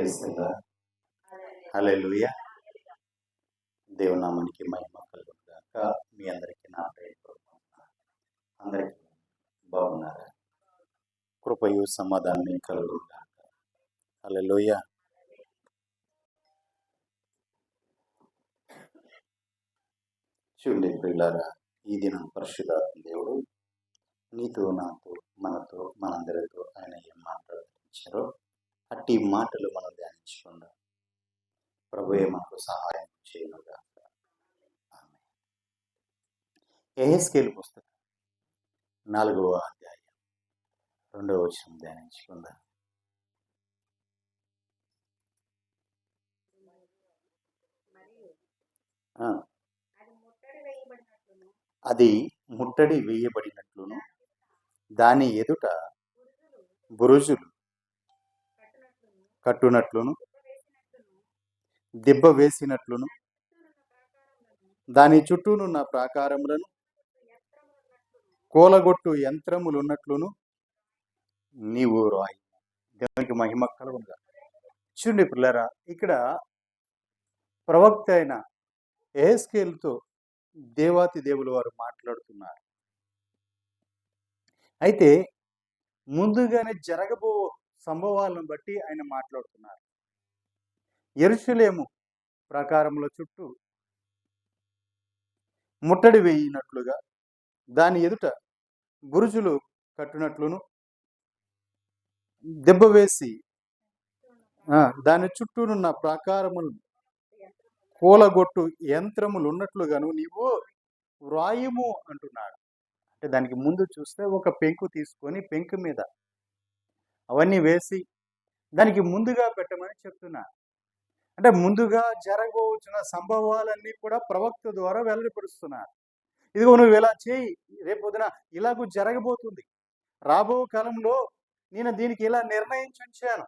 Praise lord. హల్లెలూయా. దేవుని నామానికి మహిమ కలుగును గాక. మీ అందరికీ నా ప్రేమపూర్వకంగా అందరికీ బాగున్నారా? కృపయు సమాధానం కలుగును గాక. హల్లెలూయా. చూడండి ప్రియులారా, ఈ దినం పరిశుద్ధాత్మ దేవుడు నీతో, నాతో, మనతో, మనందరితో ఆయన ఏం మాట్లాడించారో అట్టి మాటలు మనం ధ్యానించకుండా ప్రభువే మనకు సహాయం చేయనుగాక. ఆమేన్. యెహెజ్కేలు పుస్తకం 4వ అధ్యాయం 2వ వచనం ధ్యానించకుండా అది ముట్టడి వేయబడినట్లును దాని ఎదుట బురుజులు కట్టునట్లును దిబ్బ వేసినట్లును దాని చుట్టూనున్న ప్రాకారములను కూలగొట్టు యంత్రములున్నట్లును నీవు రాయి. దేవునికి మహిమ కలుగునుగా. చూడండి పిల్లరా, ఇక్కడ ప్రవక్త అయిన యెహెజ్కేలుతో దేవాతి దేవులు వారు మాట్లాడుతున్నారు. అయితే ముందుగానే జరగబో సంభవాలను బట్టి ఆయన మాట్లాడుతున్నారు. యెరూషలేము ప్రాకారముల చుట్టూ ముట్టడి వేయినట్లుగా దాని ఎదుట బురుజులు కట్టునట్లును దెబ్బ వేసి దాని చుట్టూనున్న ప్రాకారములు కూలగొట్టు యంత్రములు ఉన్నట్లుగాను నీవు వ్రాయము అంటున్నాడు. అంటే దానికి ముందు చూస్తే ఒక పెంకు తీసుకొని పెంకు మీద అవన్నీ వేసి దానికి ముందుగా పెట్టమని చెప్తున్నారు. అంటే ముందుగా జరగబోతున్న సంభవాలన్నీ కూడా ప్రవక్త ద్వారా వెల్లడిపరుస్తున్నారు. ఇదిగో నువ్వు ఇలా చేయి, రేపొద్దున ఇలాగూ జరగబోతుంది, రాబో కాలంలో నేను దీనికి ఇలా నిర్ణయించి ఉంచాను,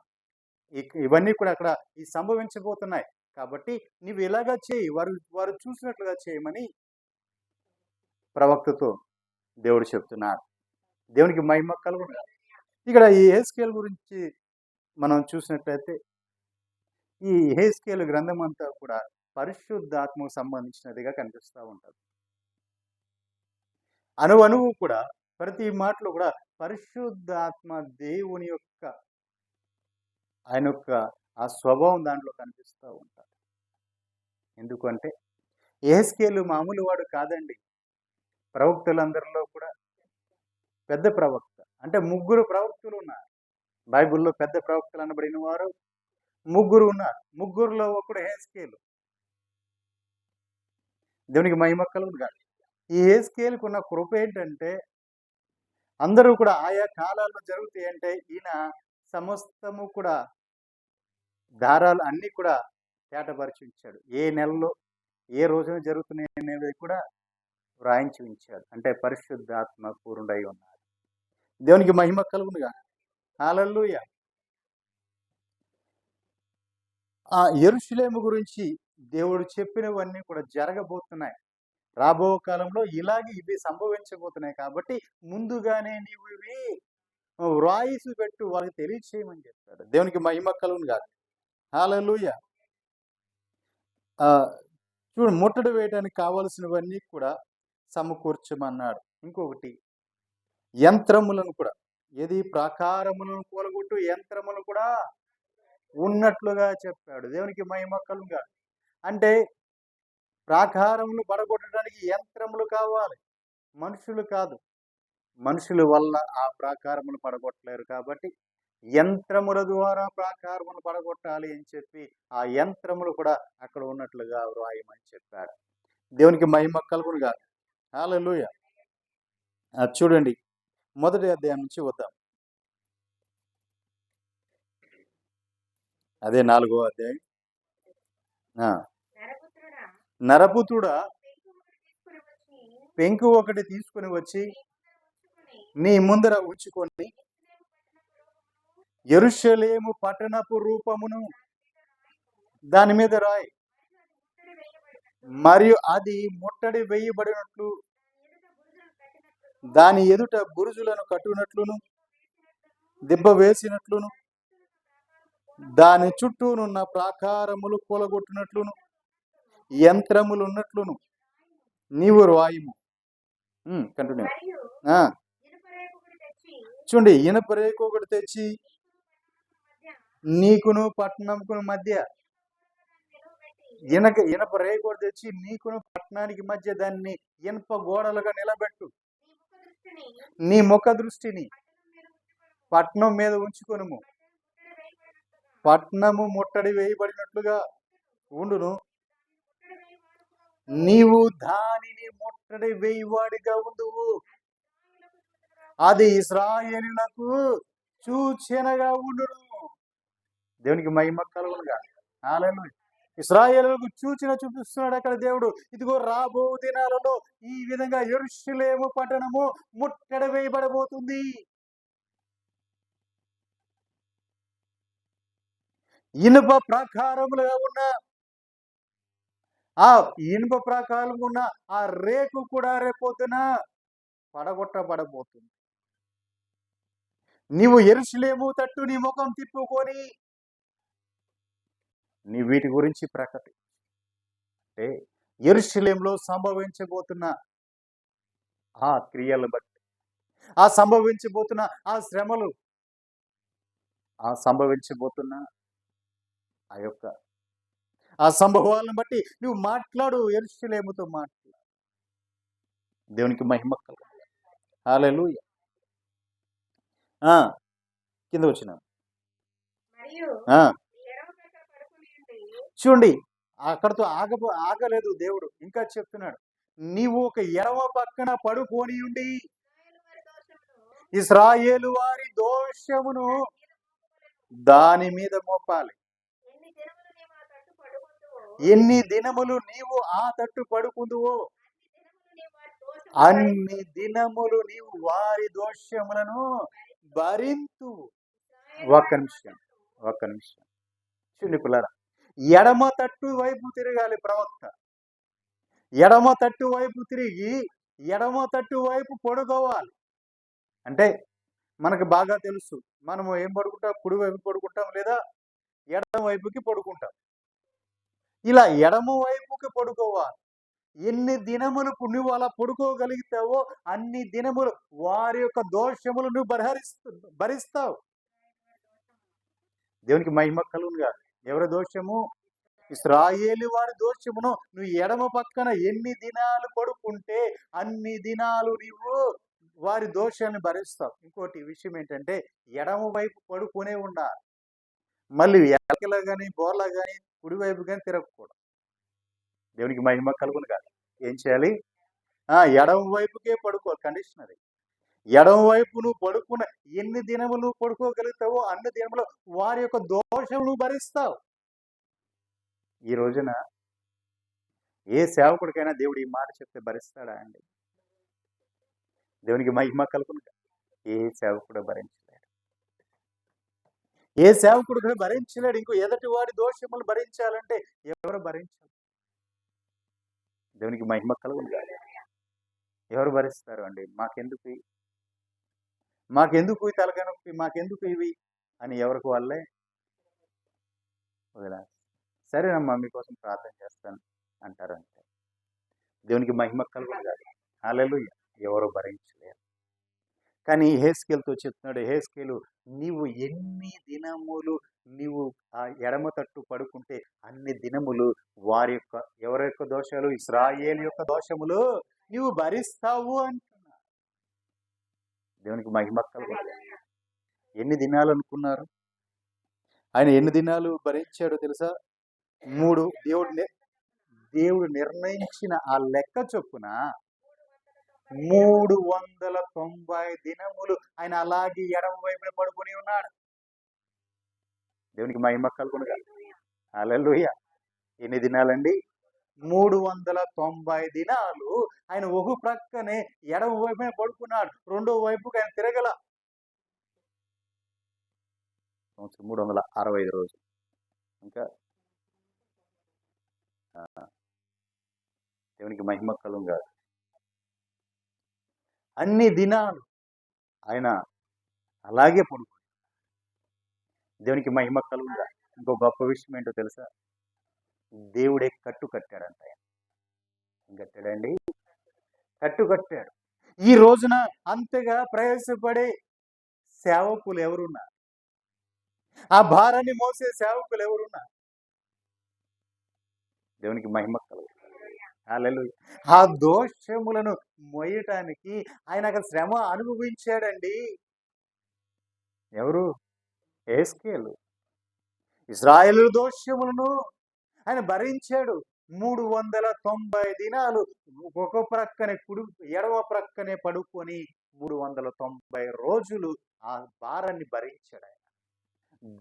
ఇవన్నీ కూడా అక్కడ ఈ సంభవించబోతున్నాయి కాబట్టి నువ్వు ఇలాగా చేయి, వారు చూసినట్లుగా చేయమని ప్రవక్తతో దేవుడు చెప్తున్నాడు. దేవునికి మహిమ కలుగును. ఇక్కడ ఈ యెహెజ్కేలు గురించి మనం చూసినట్లయితే ఈ యెహెజ్కేలు గ్రంథం అంతా కూడా పరిశుద్ధాత్మకు సంబంధించినదిగా కనిపిస్తూ ఉంటుంది. అణువు కూడా ప్రతి మాటలో కూడా పరిశుద్ధాత్మ దేవుని యొక్క ఆయన యొక్క ఆ స్వభావం దాంట్లో కనిపిస్తూ ఉంటారు. ఎందుకంటే యెహెజ్కేలు మామూలు వాడు కాదండి. ప్రవక్తలందరిలో కూడా పెద్ద ప్రవక్త. అంటే 3 ప్రవక్తలు ఉన్నారు బైబిల్లో. పెద్ద ప్రవక్తలు అనబడిన వారు 3 ఉన్నారు. 3లో ఒకడు యెహెజ్కేలు. దేవునికి మహిమ కలుగును గాక. ఈ యెహెజ్కేలుకు ఉన్న కృప ఏంటంటే అందరూ కూడా ఆయా కాలాల్లో జరుగుతాయి అంటే ఈయన సమస్తము కూడా దారాలు అన్నీ కూడా తేటపరిచి ఉంచాడు. ఏ నెలలో ఏ రోజున జరుగుతున్నాయి అనేవి కూడా వ్రాయించి ఉంచాడు. అంటే పరిశుద్ధాత్మ పూర్ణుడై ఉన్నాడు. దేవునికి మహిమ కలుగునుగా. హల్లెలూయా. ఆ యెరూషలేము గురించి దేవుడు చెప్పినవన్నీ కూడా జరగబోతున్నాయి. రాబో కాలంలో ఇలాగే ఇవి సంభవించబోతున్నాయి కాబట్టి ముందుగానే నీవు ఇవి వ్రాయిసి పెట్టు, వాళ్ళకి తెలియచేయమని చెప్తాడు. దేవునికి మహిమ కలుగునుగా. హల్లెలూయా. చూడు, ముట్టడి వేయడానికి కావలసినవన్నీ కూడా సమకూర్చమన్నాడు. ఇంకొకటి యంత్రములను కూడా, ఏది ప్రాకారములను కూలగొట్టు యంత్రములు కూడా ఉన్నట్లుగా చెప్పాడు. దేవునికి మహిమ కలుగునుగా. అంటే ప్రాకారములు పడగొట్టడానికి యంత్రములు కావాలి, మనుషులు కాదు. మనుషుల వల్ల ఆ ప్రాకారములు పడగొట్టలేరు కాబట్టి యంత్రముల ద్వారా ప్రాకారములు పడగొట్టాలి అని చెప్పి ఆ యంత్రములు కూడా అక్కడ ఉన్నట్లుగా వ్రాయమని చెప్పాడు. దేవునికి మహిమ కలుగునుగా. హల్లెలూయా. చూడండి, 1వ అధ్యాయం నుంచి వద్దాం. అదే 4వ అధ్యాయం. నరపుత్రుడా, పెంకు ఒకటి తీసుకుని వచ్చి నీ ముందర ఉంచుకొని యెరూషలేము పట్టణపు రూపమును దాని మీద రాయి, మరియు అది ముట్టడి వేయబడినట్లు దాని ఎదుట బురుజులను కట్టునట్లును దిబ్బ వేసినట్లును దాని చుట్టూనున్న ప్రాకారములు కూలగొట్టినట్లును యంత్రములు ఉన్నట్లును నీవు రాయుము. కంటిన్యూ. చూడండి, ఇనప రేకు ఒకటి తెచ్చి నీకును పట్టణంకు మధ్య, ఇనప రేకు ఒకటి తెచ్చి నీకును పట్టణానికి మధ్య దాన్ని ఇనప గోడలుగా నిలబెట్టు. నీ ముఖ దృష్టిని పట్టణం మీద ఉంచుకొనుము. పట్టణము ముట్టడి వేయబడినట్లుగా ఉండును, నీవు దానిని ముట్టడి వేయవాడిగా ఉండువు. అది ఇశ్రాయేలులకు సూచనగా ఉండును. దేవునికి మహిమ కలుగునుగా. హల్లెలూయా. ఇశ్రాయేలులకు సూచన చూపిస్తున్నాడు అక్కడ దేవుడు. ఇదిగో రాబో దినాలలో ఈ విధంగా యెరూషలేము పట్టణము ముట్టడి వేయబడబోతుంది. ఇనుప ప్రాకారములుగా ఉన్న ఆ ఇనుప ప్రాకారం ఉన్న ఆ రేకు కూడా రేపొద్దున పడగొట్టబడబోతుంది. నీవు యెరూషలేము తట్టు నీ ముఖం తిప్పుకొని నీ వీటి గురించి ప్రకటి. అంటే యెరూషలేములో సంభవించబోతున్న ఆ క్రియలు బట్టి, ఆ సంభవించబోతున్న ఆ శ్రమలు, ఆ సంభవించబోతున్న ఆ సంభవాలను బట్టి నువ్వు మాట్లాడు. యెరూషలేముతో మాట్లాడు. దేవునికి మహిమ కలుగును. హల్లెలూయా. కింద వచ్చిన చూడండి, అక్కడతో ఆగలేదు దేవుడు. ఇంకా చెప్తున్నాడు, నీవు ఒక ఎడమ పక్కన పడుకొని ఉండి ఇశ్రాయేలు వారి దోషమును దాని మీద మోపాలి. ఎన్ని దినములు నీవు ఆ తట్టు పడుకుందువో అన్ని దినములు నీవు వారి దోషములను భరింతు. ఒక్క నిమిషం. చూడండి పిల్లరా, ఎడమ తట్టు వైపు తిరగాలి ప్రవక్త. ఎడమ తట్టు వైపు తిరిగి ఎడమ తట్టు వైపు పడుకోవాలి. అంటే మనకు బాగా తెలుసు, మనము ఏం పడుకుంటాం? కుడి వైపు పడుకుంటాం, లేదా ఎడమ వైపుకి పడుకుంటాం. ఇలా ఎడమ వైపుకి పడుకోవాలి. ఎన్ని దినములు నువ్వు అలా పడుకోగలుగుతావో అన్ని దినములు వారి యొక్క దోషములు నువ్వు భరిస్తావు. దేవునికి మహిమ కలుగునుగా. ఎవరి దోషము? ఇశ్రాయేలు వారి దోషమును నువ్వు ఎడమ పక్కన ఎన్ని దినాలు పడుకుంటే అన్ని దినాలు నీవు వారి దోషాన్ని భరిస్తావు. ఇంకోటి విషయం ఏంటంటే, ఎడమ వైపు పడుకునే ఉండాలి. మళ్ళీ ఎలకలా కానీ బోర్లా కానీ కుడివైపు కానీ తిరగకూడదు. దేవునికి మహిమ కలుగునుగా. ఏం చేయాలి? ఎడమ వైపుకే పడుకోవాలి. కండిషనరీ. ఎడమ వైపు నువ్వు పడుకున్న ఎన్ని దినములు నువ్వు పడుకోగలుగుతావో అన్ని దినములు వారి యొక్క దోషం నువ్వు భరిస్తావు. ఈ రోజున ఏ సేవకుడికైనా దేవుడు ఈ మాట చెప్తే భరిస్తాడా అండి? దేవునికి మహిమ కలుగునుగా. ఏ సేవకుడు భరించలేడు. ఏ సేవకుడు కూడా భరించలేడు. ఇంకో ఎదటి వాడి దోషములు భరించాలంటే ఎవరు భరించాలి? దేవునికి మహిమ కలుగునుగా. ఎవరు భరిస్తారు అండి? మాకెందుకు ఈ తలకాయ నొప్పి, మాకెందుకు ఇవి అని ఎవరికి వాళ్ళే వదిలా. సరేనమ్మా, మీకోసం ప్రార్థన చేస్తాను అంటారంటే దేవునికి మహిమ కలుగునుగా. హల్లెలూయా. ఎవరు భరించలేరు. కానీ హెస్కేలుతో చెప్తున్నాడు, హెస్కేలు నీవు ఎన్ని దినములు నీవు ఆ ఎడమ తట్టు పడుకుంటే అన్ని దినములు ఎవరి యొక్క దోషాలు? ఇశ్రాయేలు యొక్క దోషములు నీవు భరిస్తావు అంటున్నా. దేవునికి మహిమ కలుగునుగా. ఎన్ని దినాలు అనుకున్నారు? ఆయన ఎన్ని దినాలు భరించాడో తెలుసా? 3. దేవుడు నిర్ణయించిన ఆ లెక్క చొప్పున 390 దినములు ఆయన అలాగే ఎడమ వైపున పడుకొని ఉన్నాడు. దేవునికి మహిమ కలుగునుగా. హల్లెలూయా. ఎన్ని దినాలండి? 390 దినాలు ఆయన ఒక ప్రక్కనే ఎడమ వైపునే పడుకున్నాడు. రెండో వైపుకి ఆయన తిరగల. 365 రోజులు. ఇంకా దేవునికి మహిమ కలుగునుగా. అన్ని దినాలు ఆయన అలాగే పడుకున్నాడు. దేవునికి మహిమ కలుగుగా. ఇంకో గొప్ప విషయం ఏంటో తెలుసా? దేవుడే కట్టు కట్టాడంట ఆయన. ఏం కట్టాడండి? కట్టు కట్టాడు. ఈ రోజున అంతగా ప్రయాసపడే సేవకులు ఎవరున్నారు? ఆ భారాన్ని మోసే సేవకులు ఎవరున్నారు? దేవునికి మహిమ కలుగు. హల్లెలూయా. ఆ దోషములను మోయటానికి ఆయన అక్కడ శ్రమ అనుభవించాడండి. ఎవరు? యేస్కేలు. ఇశ్రాయేలు దోషములను ఆయన భరించాడు. 390 దినాలు ఒక ప్రక్కనే ఎడమ ప్రక్కనే పడుకొని 390 రోజులు ఆ భారాన్ని భరించాడు ఆయన.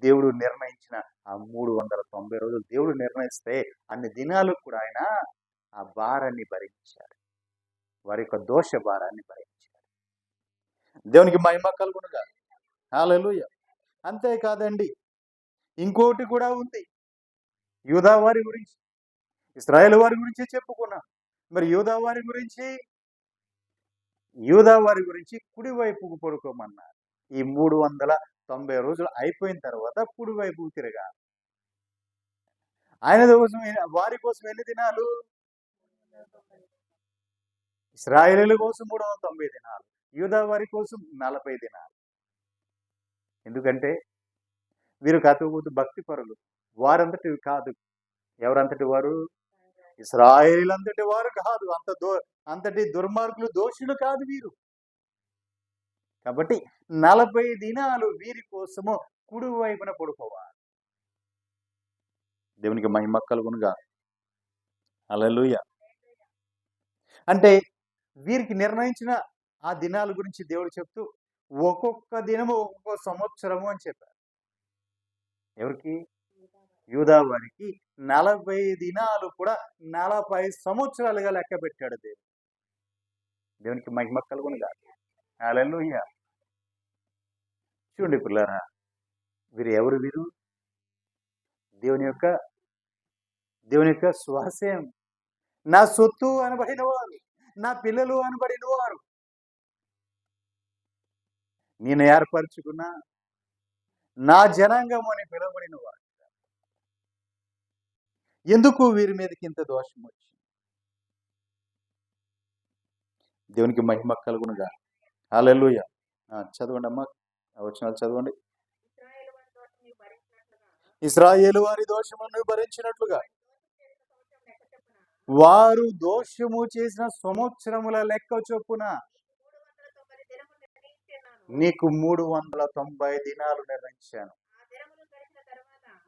దేవుడు నిర్ణయించిన ఆ 390 రోజులు దేవుడు నిర్ణయిస్తే అన్ని దినాలు కూడా ఆయన ఆ భారాన్ని భరించాడు. వారి యొక్క దోష భారాన్ని భరించాడు. దేవునికి మహిమ కలుగునుగా. హల్లెలూయా. అంతేకాదండి, ఇంకోటి కూడా ఉంది. యూదా వారి గురించి, ఇశ్రాయేలు వారి గురించి చెప్పుకున్నాం. మరి యూదా వారి గురించి కుడివైపుకు పడుకోమన్నారు. ఈ 390 రోజులు అయిపోయిన తర్వాత కుడివైపుకు తిరగాలి. ఆయన కోసం వారి కోసం ఎన్ని దినాలు? ఇశ్రాయేలీయుల కోసం 390 దినాలు, యూదా వారి కోసం 40 దినాలు. ఎందుకంటే వీరు కతుబుతు భక్తి పరులు. వారంతటి కాదు. ఎవరంతటి వారు? ఇశ్రాయేలీయులంతటి వారు కాదు. అంతటి దుర్మార్గులు, దోషులు కాదు వీరు. కాబట్టి 40 దినాలు వీరి కోసము కుడి వైపున పడుకోవాలి. దేవునికి మహిమ కలుగునుగా. హల్లెలూయా. అంటే వీరికి నిర్ణయించిన ఆ దినాల గురించి దేవుడు చెప్తూ ఒక్కొక్క దినము ఒక్కొక్క సంవత్సరము అని చెప్పారు. ఎవరికి? యూదా వారికి 40 దినాలు కూడా 40 సంవత్సరాలుగా లెక్క పెట్టాడు దేవుడు. దేవునికి మహిమ కలుగునుగా. హల్లెలూయా. చూడండి పిల్లరా, ఎవరు వీరు? దేవుని యొక్క స్వాస్యం, నా సొత్తు అనబడిన వారు, నా పిల్లలు అనబడిన వారు, నేను ఏర్పరచుకున్న నా జనాంగం అని పిలువబడిన వారు. ఎందుకు వీరి మీదకి ఇంత దోషం వచ్చింది? దేవునికి మహిమ కలుగునుగా. హల్లెలూయా. చదవండి అమ్మా, వచనాలు చదవండి. ఇశ్రాయేలు వారి దోషములను భరించినట్లుగా వారు దోషము చేసిన సంవత్సరముల లెక్క చొప్పున నీకు 390 దినాలు నిర్ణయించాను.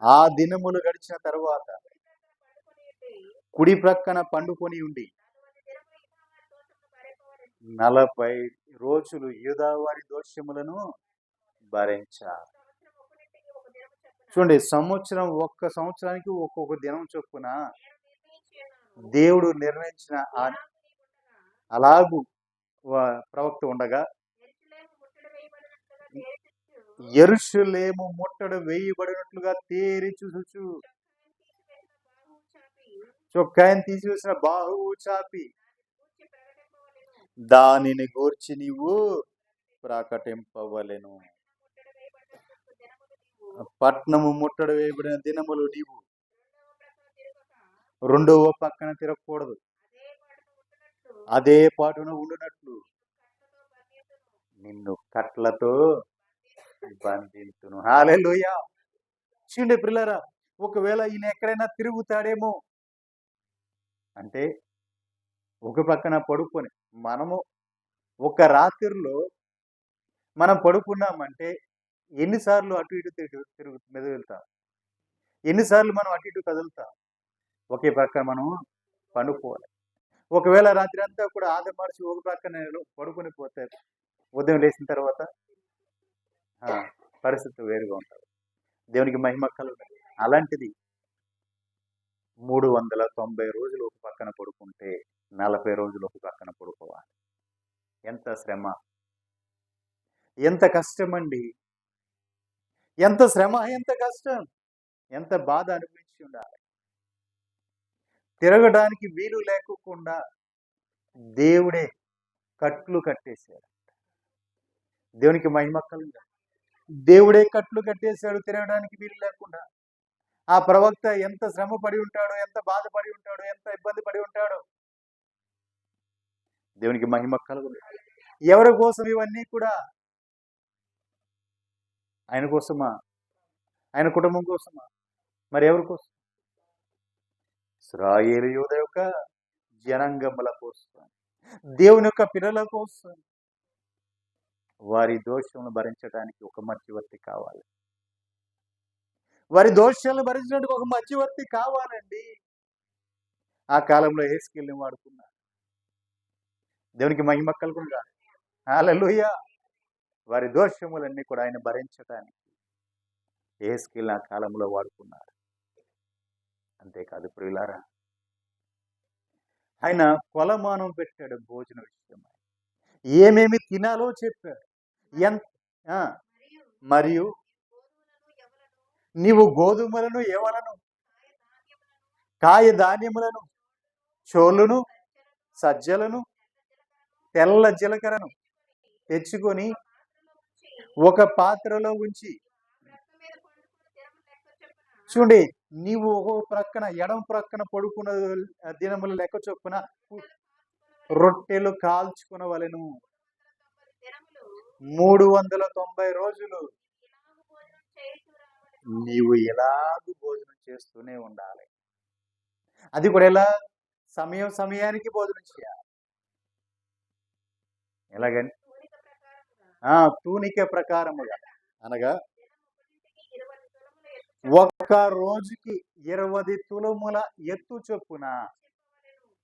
ఆ దినములు గడిచిన తరువాత కుడి ప్రక్కన పండుకొని ఉండి 40 రోజులు యూదా వారి దోషములను భరించారు. చూడండి, ఒక్క సంవత్సరానికి ఒక్కొక్క దినం చొప్పున దేవుడు నిర్ణయించిన అలాగూ ప్రవక్త ఉండగా యెరూషలేము ముట్టడి వేయబడినట్లుగా తేరి చూసుచు చొక్కాయని తీసివేసిన బాహువు చాపి దానిని గూర్చి నీవు ప్రకటింపవలెను. పట్నము ముట్టడి వేయబడిన దినములు నీవు రెండవ పక్కన తిరగకూడదు. అదే పాటున ఉండునట్లు నిన్ను కట్లతో బంధింతును. హల్లెలూయా. చూడండి పిల్లరా, ఒకవేళ ఈయన ఎక్కడైనా తిరుగుతాడేమో అంటే ఒక పక్కన పడుకొని మనము ఒక రాత్రిలో మనం పడుకున్నామంటే ఎన్నిసార్లు అటు ఇటు మెదులుతాం? ఎన్నిసార్లు మనం అటు ఇటు కదులుతాం? ఒకే ప్రక్కన మనం పండుకోవాలి. ఒకవేళ రాత్రి అంతా కూడా ఆదమర్చి ఒక ప్రక్కన పడుకొని పోతే ఉదయం లేచిన తర్వాత పరిస్థితి వేరుగా ఉంటుంది. దేవునికి మహిమ కలుగును. అలాంటిది 390 రోజులు ఒక పక్కన పడుకుంటే 40 రోజులు ఒక పక్కన పడుకోవాలి. ఎంత శ్రమ, ఎంత కష్టం అండి! ఎంత శ్రమ, ఎంత కష్టం, ఎంత బాధ అనిపించి ఉండాలి. తిరగడానికి వీలు లేకుండా దేవుడే కట్లు కట్టేశాడు. దేవునికి మహిమ కలుగును. దేవుడే కట్లు కట్టేశాడు తిరగడానికి వీలు లేకుండా. ఆ ప్రవక్త ఎంత శ్రమ పడి ఉంటాడో, ఎంత బాధపడి ఉంటాడో, ఎంత ఇబ్బంది పడి ఉంటాడో. దేవునికి మహిమ కలుగును. ఎవరి కోసం ఇవన్నీ కూడా? ఆయన కోసమా? ఆయన కుటుంబం కోసమా? మరి ఎవరి కోసం? ఇశ్రాయేలు యూదా యొక్క జనాంగముల కోసం, దేవుని యొక్క పిల్లల కోసం. వారి దోషములను భరించడానికి ఒక మధ్యవర్తి కావాలి. వారి దోషాలను భరించడానికి ఒక మధ్యవర్తి కావాలండి. ఆ కాలంలో యెహెజ్కేలుని వాడుకున్నారు. దేవునికి మహిమ కలుగును గాక. హల్లెలూయా. వారి దోషములన్నీ కూడా ఆయన భరించడానికి యెహెజ్కేలుని ఆ కాలంలో వాడుకున్నారు. అంతేకాదు ప్రియులారా, ఆయన కొలమానం పెట్టాడు భోజన విషయమై. ఏమేమి తినాలో చెప్పాడు. మరియు నీవు గోధుమలను, ఎవలను, కాయ ధాన్యములను, చోళ్ళును, సజ్జలను, తెల్ల జీలకర్రను తెచ్చుకొని ఒక పాత్రలో ఉంచి. చూడండి, నీవు ఒక ప్రక్కన ఎడమ ప్రక్కన పడుకున్న దినముల లెక్క చొప్పున రొట్టెలు కాల్చుకునవలెను. 390 రోజులు నీవు ఎలాగూ భోజనం చేస్తూనే ఉండాలి. అది కూడా ఎలా? సమయానికి భోజనం చేయాలి. ఎలాగని? తూనిక ప్రకారముగా, అనగా ఒక్క రోజుకి 20 తులముల ఎత్తు చొప్పున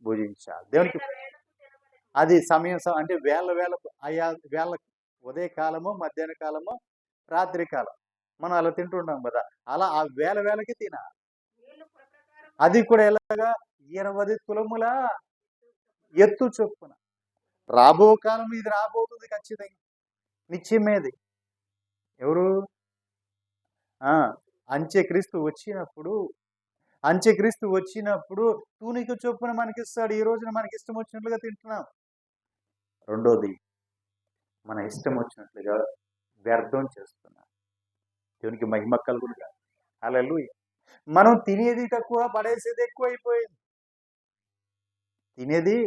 భుజించాలి. దేవునికి అది సమయం అంటే వేళకు ఆయా వేళకు, ఉదయకాలము, మధ్యాహ్న కాలము, రాత్రి కాలం మనం అలా తింటుంటాం కదా. అలా ఆ వేళకి తినాలి. అది కూడా ఎలాగా? 20 తులముల ఎత్తు చొప్పున. రాబో కాలం ఇది రాబోతుంది ఖచ్చితంగా, నిత్యమేది. ఎవరు? అంత్యక్రీస్తు వచ్చినప్పుడు తూనిక చొప్పున మనకిస్తాడు. ఈ రోజున మనకి ఇష్టం వచ్చినట్లుగా తింటున్నాం. రెండోది, మన ఇష్టం వచ్చినట్లుగా వ్యర్థం చేస్తున్నాం. దేవునికి మహిమ కలుగునుగా. హల్లెలూయా. మనం తినేది తక్కువ, పడేసేది ఎక్కువ అయిపోయింది. తినేది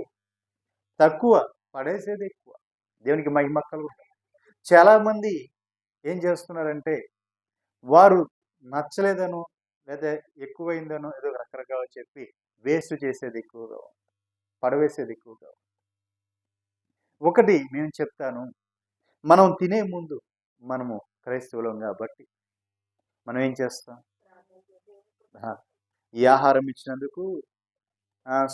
తక్కువ, పడేసేది ఎక్కువ. దేవునికి మహిమ కలుగునుగా. చాలా మంది ఏం చేస్తున్నారంటే, వారు నచ్చలేదనో లేదా ఎక్కువైందనో ఏదో రకరకాల చెప్పి వేస్ట్ చేసేది ఎక్కువగా, పడవేసేది ఎక్కువగా. ఒకటి నేను చెప్తాను, మనం తినే ముందు మనము క్రైస్తవులం కాబట్టి మనం ఏం చేస్తాం? ఈ ఆహారం ఇచ్చినందుకు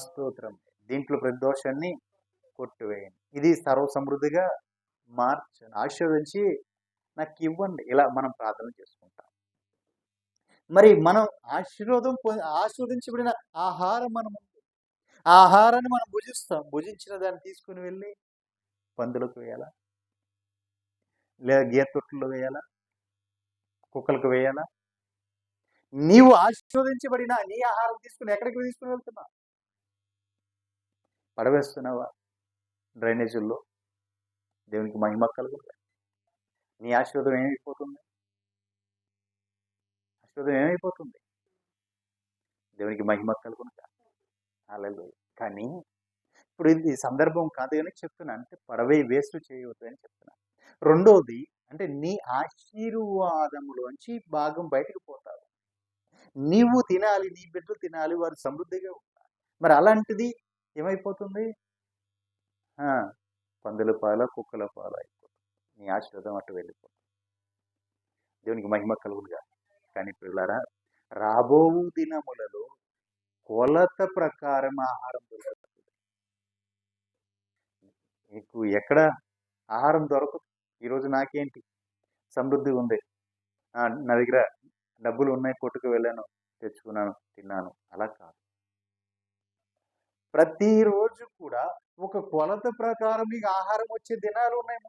స్తోత్రం, దీంట్లో ప్రతి దోషాన్ని కొట్టివేయండి, ఇది సర్వ సమృద్ధిగా మార్చండి, ఆశీర్వదించి నాకు ఇవ్వండి, ఇలా మనం ప్రార్థన చేసుకుంటాం. మరి మనం ఆశీర్వదించబడిన ఆహారం ఆహారాన్ని మనం భుజిస్తాం. భుజించిన దాన్ని తీసుకుని వెళ్ళి పందులకు వేయాలా, లేదా గేతొట్టులో వేయాలా, కుక్కలకు వేయాలా? నీవు ఆశీర్వదించబడిన నీ ఆహారం తీసుకుని ఎక్కడికి తీసుకుని వెళ్తున్నావు? పడవేస్తున్నావా డ్రైనేజీల్లో? దేవునికి మహిమ కలుగును. నీ ఆశీర్వాదం ఏమైపోతుంది? దేవునికి మహిమ కలుగును. హల్లెలూయా. కానీ ఇప్పుడు ఇది సందర్భం కాదు కానీ చెప్తున్నాను, అంటే పడవే వేస్ట్ చేయవద్దు అని చెప్తున్నాను. రెండోది, అంటే నీ ఆశీర్వాదములోంచి భాగం బయటకు పోతావు. నీవు తినాలి, నీ బిడ్డలు తినాలి, వారు సమృద్ధిగా ఉంటారు. మరి అలాంటిది ఏమైపోతుంది? పందుల పాల, కుక్కల పాల అయిపోతుంది. నీ ఆశీర్వాదం అటు వెళ్ళిపోతుంది. దేవునికి మహిమ కలుగునుగా. కానీ పిల్లలారా, రాబో దినములలో కొలత ప్రకారం ఆహారం దొరుకుతుంది. నీకు ఎక్కడ ఆహారం దొరకదు. ఈరోజు నాకేంటి సమృద్ధి ఉంది, నా దగ్గర డబ్బులు ఉన్నాయి, కొట్టుకు వెళ్ళాను, తెచ్చుకున్నాను, తిన్నాను, అలా కాదు. ప్రతిరోజు కూడా ఒక కొలత ప్రకారం నీకు ఆహారం వచ్చే దినాలు ఉన్నాయి.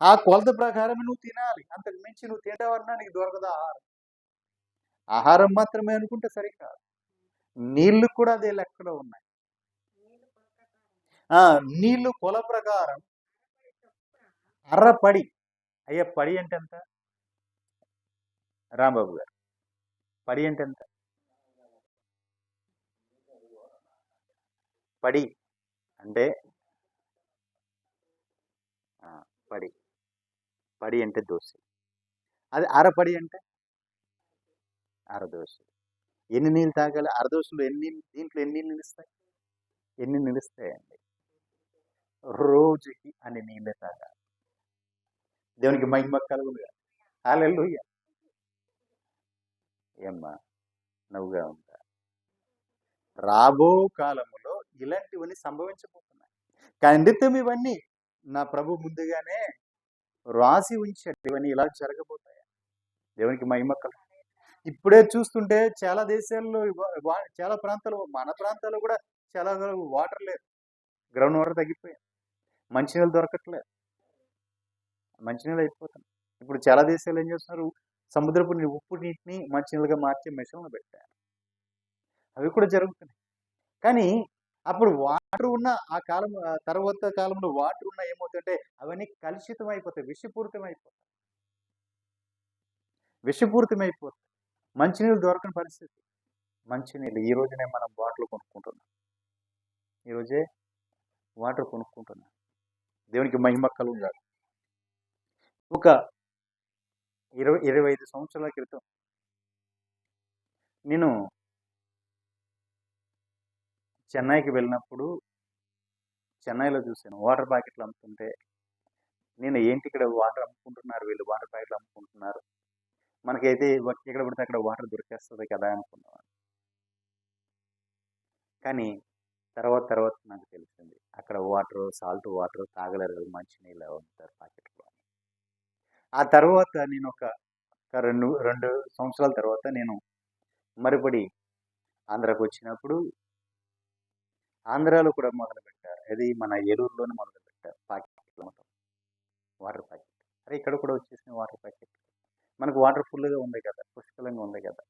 ఆ కొలత ప్రకారం నువ్వు తినాలి. అంతకు మించి నువ్వు తింటావన్నా నీకు దొరకదు ఆహారం. ఆహారం మాత్రమే అనుకుంటే సరికాదు, నీళ్లు కూడా అదే లెక్కలో ఉన్నాయి. నీళ్లు కొల ప్రకారం అర్రపడి, అయ్యా పడి అంటే ఎంత? రాంబాబు గారు, పడి అంటే ఎంత? పడి అంటే ఆ, పడి పడి అంటే దోశ. అది అరపడి అంటే అరదోశ. ఎన్ని నీళ్ళు తాగాలి? అరదోశలో దీంట్లో ఎన్ని నీళ్ళు నిలుస్తాయి? ఎన్ని నిలుస్తాయండి? రోజుకి అన్ని నీళ్ళే తాగాలి. దేవునికి మహిమ కలుగునుగా. హల్లెలూయా. ఏమ్మా నవ్వుగా ఉంటా. రాబో కాలములో ఇలాంటివన్నీ సంభవించబోతున్నాయి. ఖండితం ఇవన్నీ నా ప్రభు ముందుగానే రాసి ఉంచాడు. ఇవన్నీ ఇలా జరగబోతాయి. దేవునికి మహిమ కలుగు. ఇప్పుడే చూస్తుంటే చాలా దేశాల్లో చాలా ప్రాంతాలు, మన ప్రాంతాల్లో కూడా చాలా వాటర్ లేదు. గ్రౌండ్ వాటర్ తగ్గిపోయాయి. మంచినీళ్ళు దొరకట్లేదు. మంచినీళ్ళు అయిపోతున్నాయి. ఇప్పుడు చాలా దేశాలు ఏం చేస్తున్నారు, సముద్రపు ఉప్పు నీటిని మంచినీళ్ళుగా మార్చే మిషన్లు పెట్టారు. అవి కూడా జరుగుతున్నాయి. కానీ అప్పుడు వాటర్ ఉన్న ఆ కాలం, తర్వాత కాలంలో వాటర్ ఉన్న ఏమవుతుంటే అవన్నీ కలుషితం అయిపోతాయి, విషపూరితమైపోతాయి. మంచినీళ్ళు దొరకని పరిస్థితి. మంచినీళ్ళు ఈ రోజునే మనం బాటిల్ కొనుక్కుంటున్నాం. ఈరోజే వాటర్ కొనుక్కుంటున్నాం. దేవునికి మహిమ కలుగుగాక. ఒక 25 సంవత్సరాల క్రితం నేను చెన్నైకి వెళ్ళినప్పుడు చెన్నైలో చూశాను వాటర్ ప్యాకెట్లు అమ్ముతుంటే. నేను ఏంటి ఇక్కడ వాటర్ అమ్ముకుంటున్నారు, వీళ్ళు వాటర్ ప్యాకెట్లు అమ్ముకుంటున్నారు, మనకైతే ఎక్కడ పడితే అక్కడ వాటర్ దొరికేస్తుంది కదా అనుకున్నాను. కానీ తర్వాత నాకు తెలిసింది అక్కడ వాటర్ సాల్ట్ వాటర్ తాగలేరు కదా, మంచినీళ్ళు అమ్ముతారు ప్యాకెట్లో. ఆ తర్వాత నేను ఒక రెండు సంవత్సరాల తర్వాత నేను మరుపడి ఆంధ్రాకి వచ్చినప్పుడు ఆంధ్రాలో కూడా మొదలుపెట్టారు. అది మన ఏలూరులోనే మొదలుపెట్టారు ప్యాకెట్లు అమ్మటం, వాటర్ ప్యాకెట్. అరే ఇక్కడ కూడా వచ్చేసిన వాటర్ ప్యాకెట్. మనకు వాటర్ ఫుల్గా ఉంది కదా, పుష్కలంగా ఉంది కదా,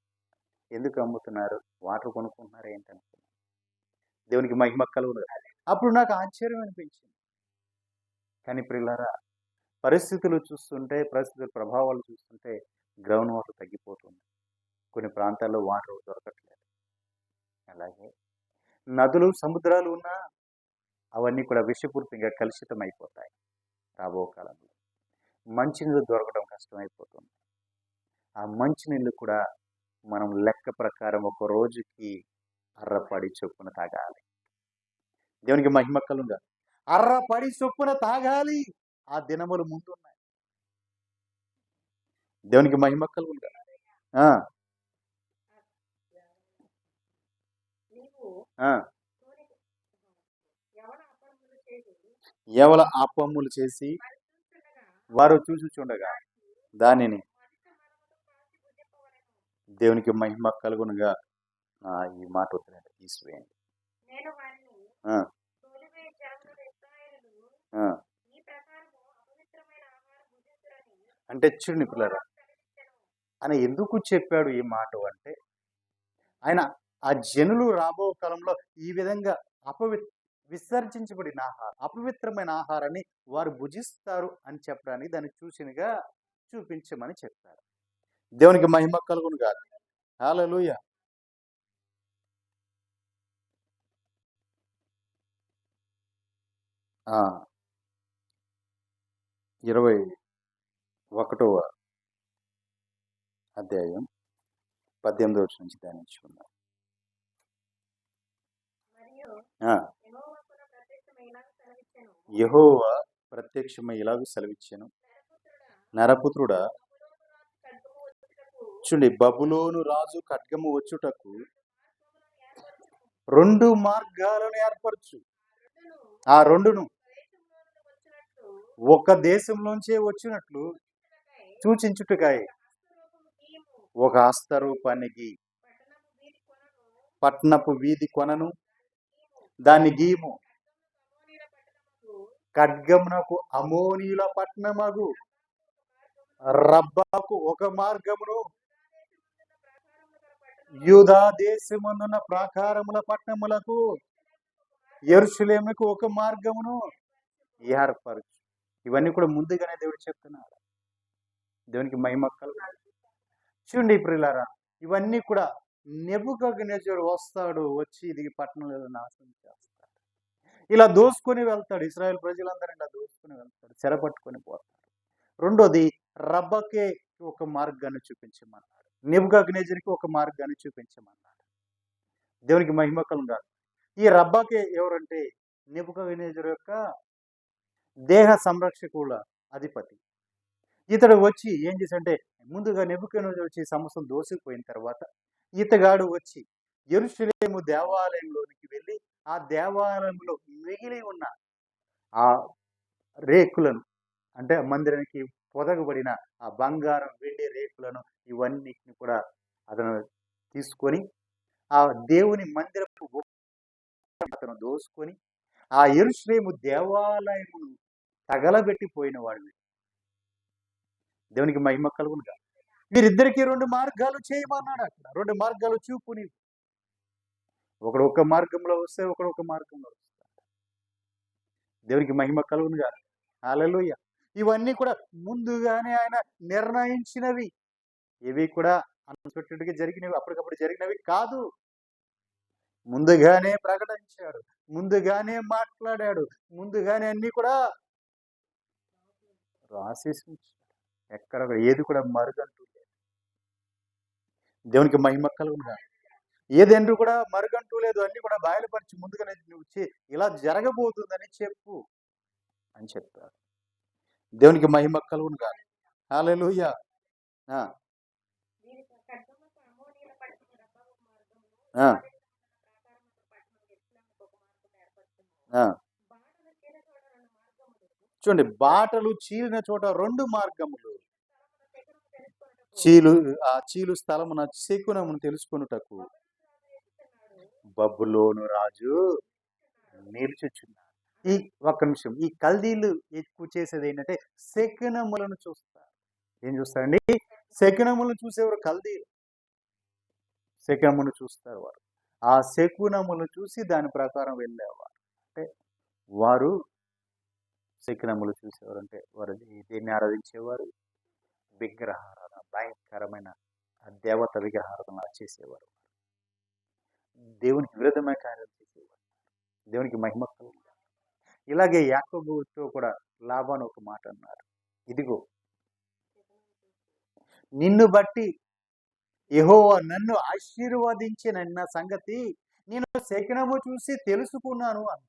ఎందుకు అమ్ముతున్నారు, వాటర్ కొనుక్కుంటున్నారు ఏంటనుకున్నాను. దేవునికి మహిమ కలుగును. అప్పుడు నాకు ఆశ్చర్యం అనిపించింది. కానీ ప్రియులారా, పరిస్థితుల ప్రభావాలు చూస్తుంటే గ్రౌండ్ వాటర్ తగ్గిపోతుంది. కొన్ని ప్రాంతాల్లో వాటర్ దొరకట్లేదు. అలాగే నదులు సముద్రాలు ఉన్నా అవన్నీ కూడా విషపూరితంగా కలుషితం అయిపోతాయి. రాబో కాలంలో మంచినీళ్ళు దొరకడం కష్టమైపోతుంది. ఆ మంచినీళ్ళు కూడా మనం లెక్క ప్రకారం ఒక రోజుకి అర్రపడి చొప్పున తాగాలి. దేవునికి మహిమ కలుగుగా. అర్రపడి చొప్పున తాగాలి. ఆ దినములు ముందున్నాయి. దేవునికి మహిమ కలుగుగా. ఎవల అపములు చేసి వారు చూచుచుండగా దానిని. దేవునికి మహిమ కలుగునుగా. ఈ మాట వద్దునండి, తీసివేయండి. అంటే చూడండి పిల్లరా, ఆయన ఎందుకు చెప్పాడు ఈ మాట అంటే, ఆయన ఆ జనులు రాబో కాలంలో ఈ విధంగా విసర్జించబడిన అపవిత్రమైన ఆహారాన్ని వారు భుజిస్తారు అని చెప్పడానికి దాన్ని చూపించమని చెప్పారు. దేవునికి మహిమ కలుగును కాదు. హల్లెలూయా. ఆ 21వ అధ్యాయం 18వ వచనం నుంచి ధ్యానించుకుందాం. యెహోవా ప్రత్యక్షమై ఇలాగ సెలవిచ్చెను, నరపుత్రుడా, చూడండి, బబులోను రాజు ఖడ్గము వచ్చుటకు 2 మార్గాలను ఏర్పరచు. ఆ 2ను ఒక దేశంలోంచే వచ్చినట్లు సూచించుటకాయ ఒక హస్తరూపానికి పట్నపు వీధి కొనను, దాని గీము ఖడ్గమునకు అమోనీయుల పట్టణమగు రబ్బాకు ఒక మార్గమును, యూదా దేశమందున్న ప్రాకారముల పట్టణములకు యెరూషలేముకు ఒక మార్గమును ఏర్పరచు. ఇవన్నీ కూడా ముందుగానే దేవుడు చెప్తున్నాడు. దేవునికి మహిమ కలుగును. చూడండి ప్రియులారా, ఇవన్నీ కూడా నెబుకద్నెజరు వస్తాడు, వచ్చి ఇది పట్టణంలో నాశనం చేస్తాడు. ఇలా దోసుకొని వెళ్తాడు, ఇశ్రాయేల్ ప్రజలందరూ ఇలా దోసుకొని వెళ్తాడు, చెరపట్టుకొని పోతాడు. రెండోది, రబ్బకే ఒక మార్గాన్ని చూపించమన్నాడు, నెబుకద్నెజరుకి ఒక మార్గాన్ని చూపించమన్నాడు. దేవునికి మహిమ కలుగును. ఈ రబ్బకే ఎవరంటే నెబుకద్నెజరు యొక్క దేహ సంరక్షకుల అధిపతి. ఇతడు వచ్చి ఏం చేశాడంటే, ముందుగా నెబుకద్నెజరు వచ్చి సమస్తం దోసిపోయిన తర్వాత ఇతగాడు వచ్చి యెరూషలేము దేవాలయంలోనికి వెళ్ళి ఆ దేవాలయంలో మిగిలి ఉన్న ఆ రేకులను, అంటే మందిరానికి పొదగబడిన ఆ బంగారం వెండి రేకులను ఇవన్నిటిని కూడా అతను తీసుకొని ఆ దేవుని మందిరపు అతను దోసుకొని ఆ యెరూషలేము దేవాలయమును తగలబెట్టిపోయిన వాడు. దేవునికి మహిమ కలుగునుగా. వీరిద్దరికి 2 మార్గాలు చేయమన్నాడు. అక్కడ 2 మార్గాలు చూపు నీవు. ఒకడు ఒక మార్గంలో వస్తే ఒకడు ఒక మార్గంలో వస్తాడు. దేవునికి మహిమ కలుగునుగా. హల్లెలూయా. ఇవన్నీ కూడా ముందుగానే ఆయన నిర్ణయించినవి. ఇవి కూడా అన్ఎక్స్‌పెక్టెడ్‌గా జరిగినవి, అప్పటికప్పుడు జరిగినవి కాదు. ముందుగానే ప్రకటించాడు, ముందుగానే మాట్లాడాడు, ముందుగానే అన్ని కూడా రాసేసి ఉంచాడు. ఎక్కడ ఏది కూడా మరుగంటూ లేదు. దేవునికి మహిమ కలుగునుగా. ఏదెందు కూడా మరుగంటూ లేదు, అన్ని కూడా బయలుపరిచి ముందుగానే నువ్వు ఇలా జరగబోతుందని చెప్పు అని చెప్పాడు. దేవునికి మహిమ కలుగునుగా. హల్లెలూయా. ఆ ఆ ఆ చూడండి, బాటలు చీలిన చోట 2 మార్గములు. చీలు స్థలమున శకునమును తెలుసుకొనుటకు బబులోను రాజు నిలుచుచున్నాడు. ఈ ఒక్క నిమిషం, ఈ కల్దీలు ఎక్కువ చేసేది ఏంటంటే శకునములను చూస్తారు. ఏం చూస్తారండి? శకునములను చూసేవారు కల్దీలు. శకునమును చూస్తారు వారు. ఆ శకునములను చూసి దాని ప్రకారం వెళ్ళేవారు. అంటే వారు శకునములు చూసేవారు, అంటే వారు దేన్ని ఆరాధించేవారు? విగ్రహారాధన, భయంకరమైన దేవత విగ్రహారాధన చేసేవారు. దేవునికి విరుద్ధమైన కార్యాలు చేసేవారు. దేవునికి మహిమ కలుగును. ఇలాగే యాకోబుతో కూడా లాబాను ఒక మాట అన్నారు, ఇదిగో నిన్ను బట్టి యెహోవా నన్ను ఆశీర్వదించిన సంగతి నేను శకునము చూసి తెలుసుకున్నాను అన్న.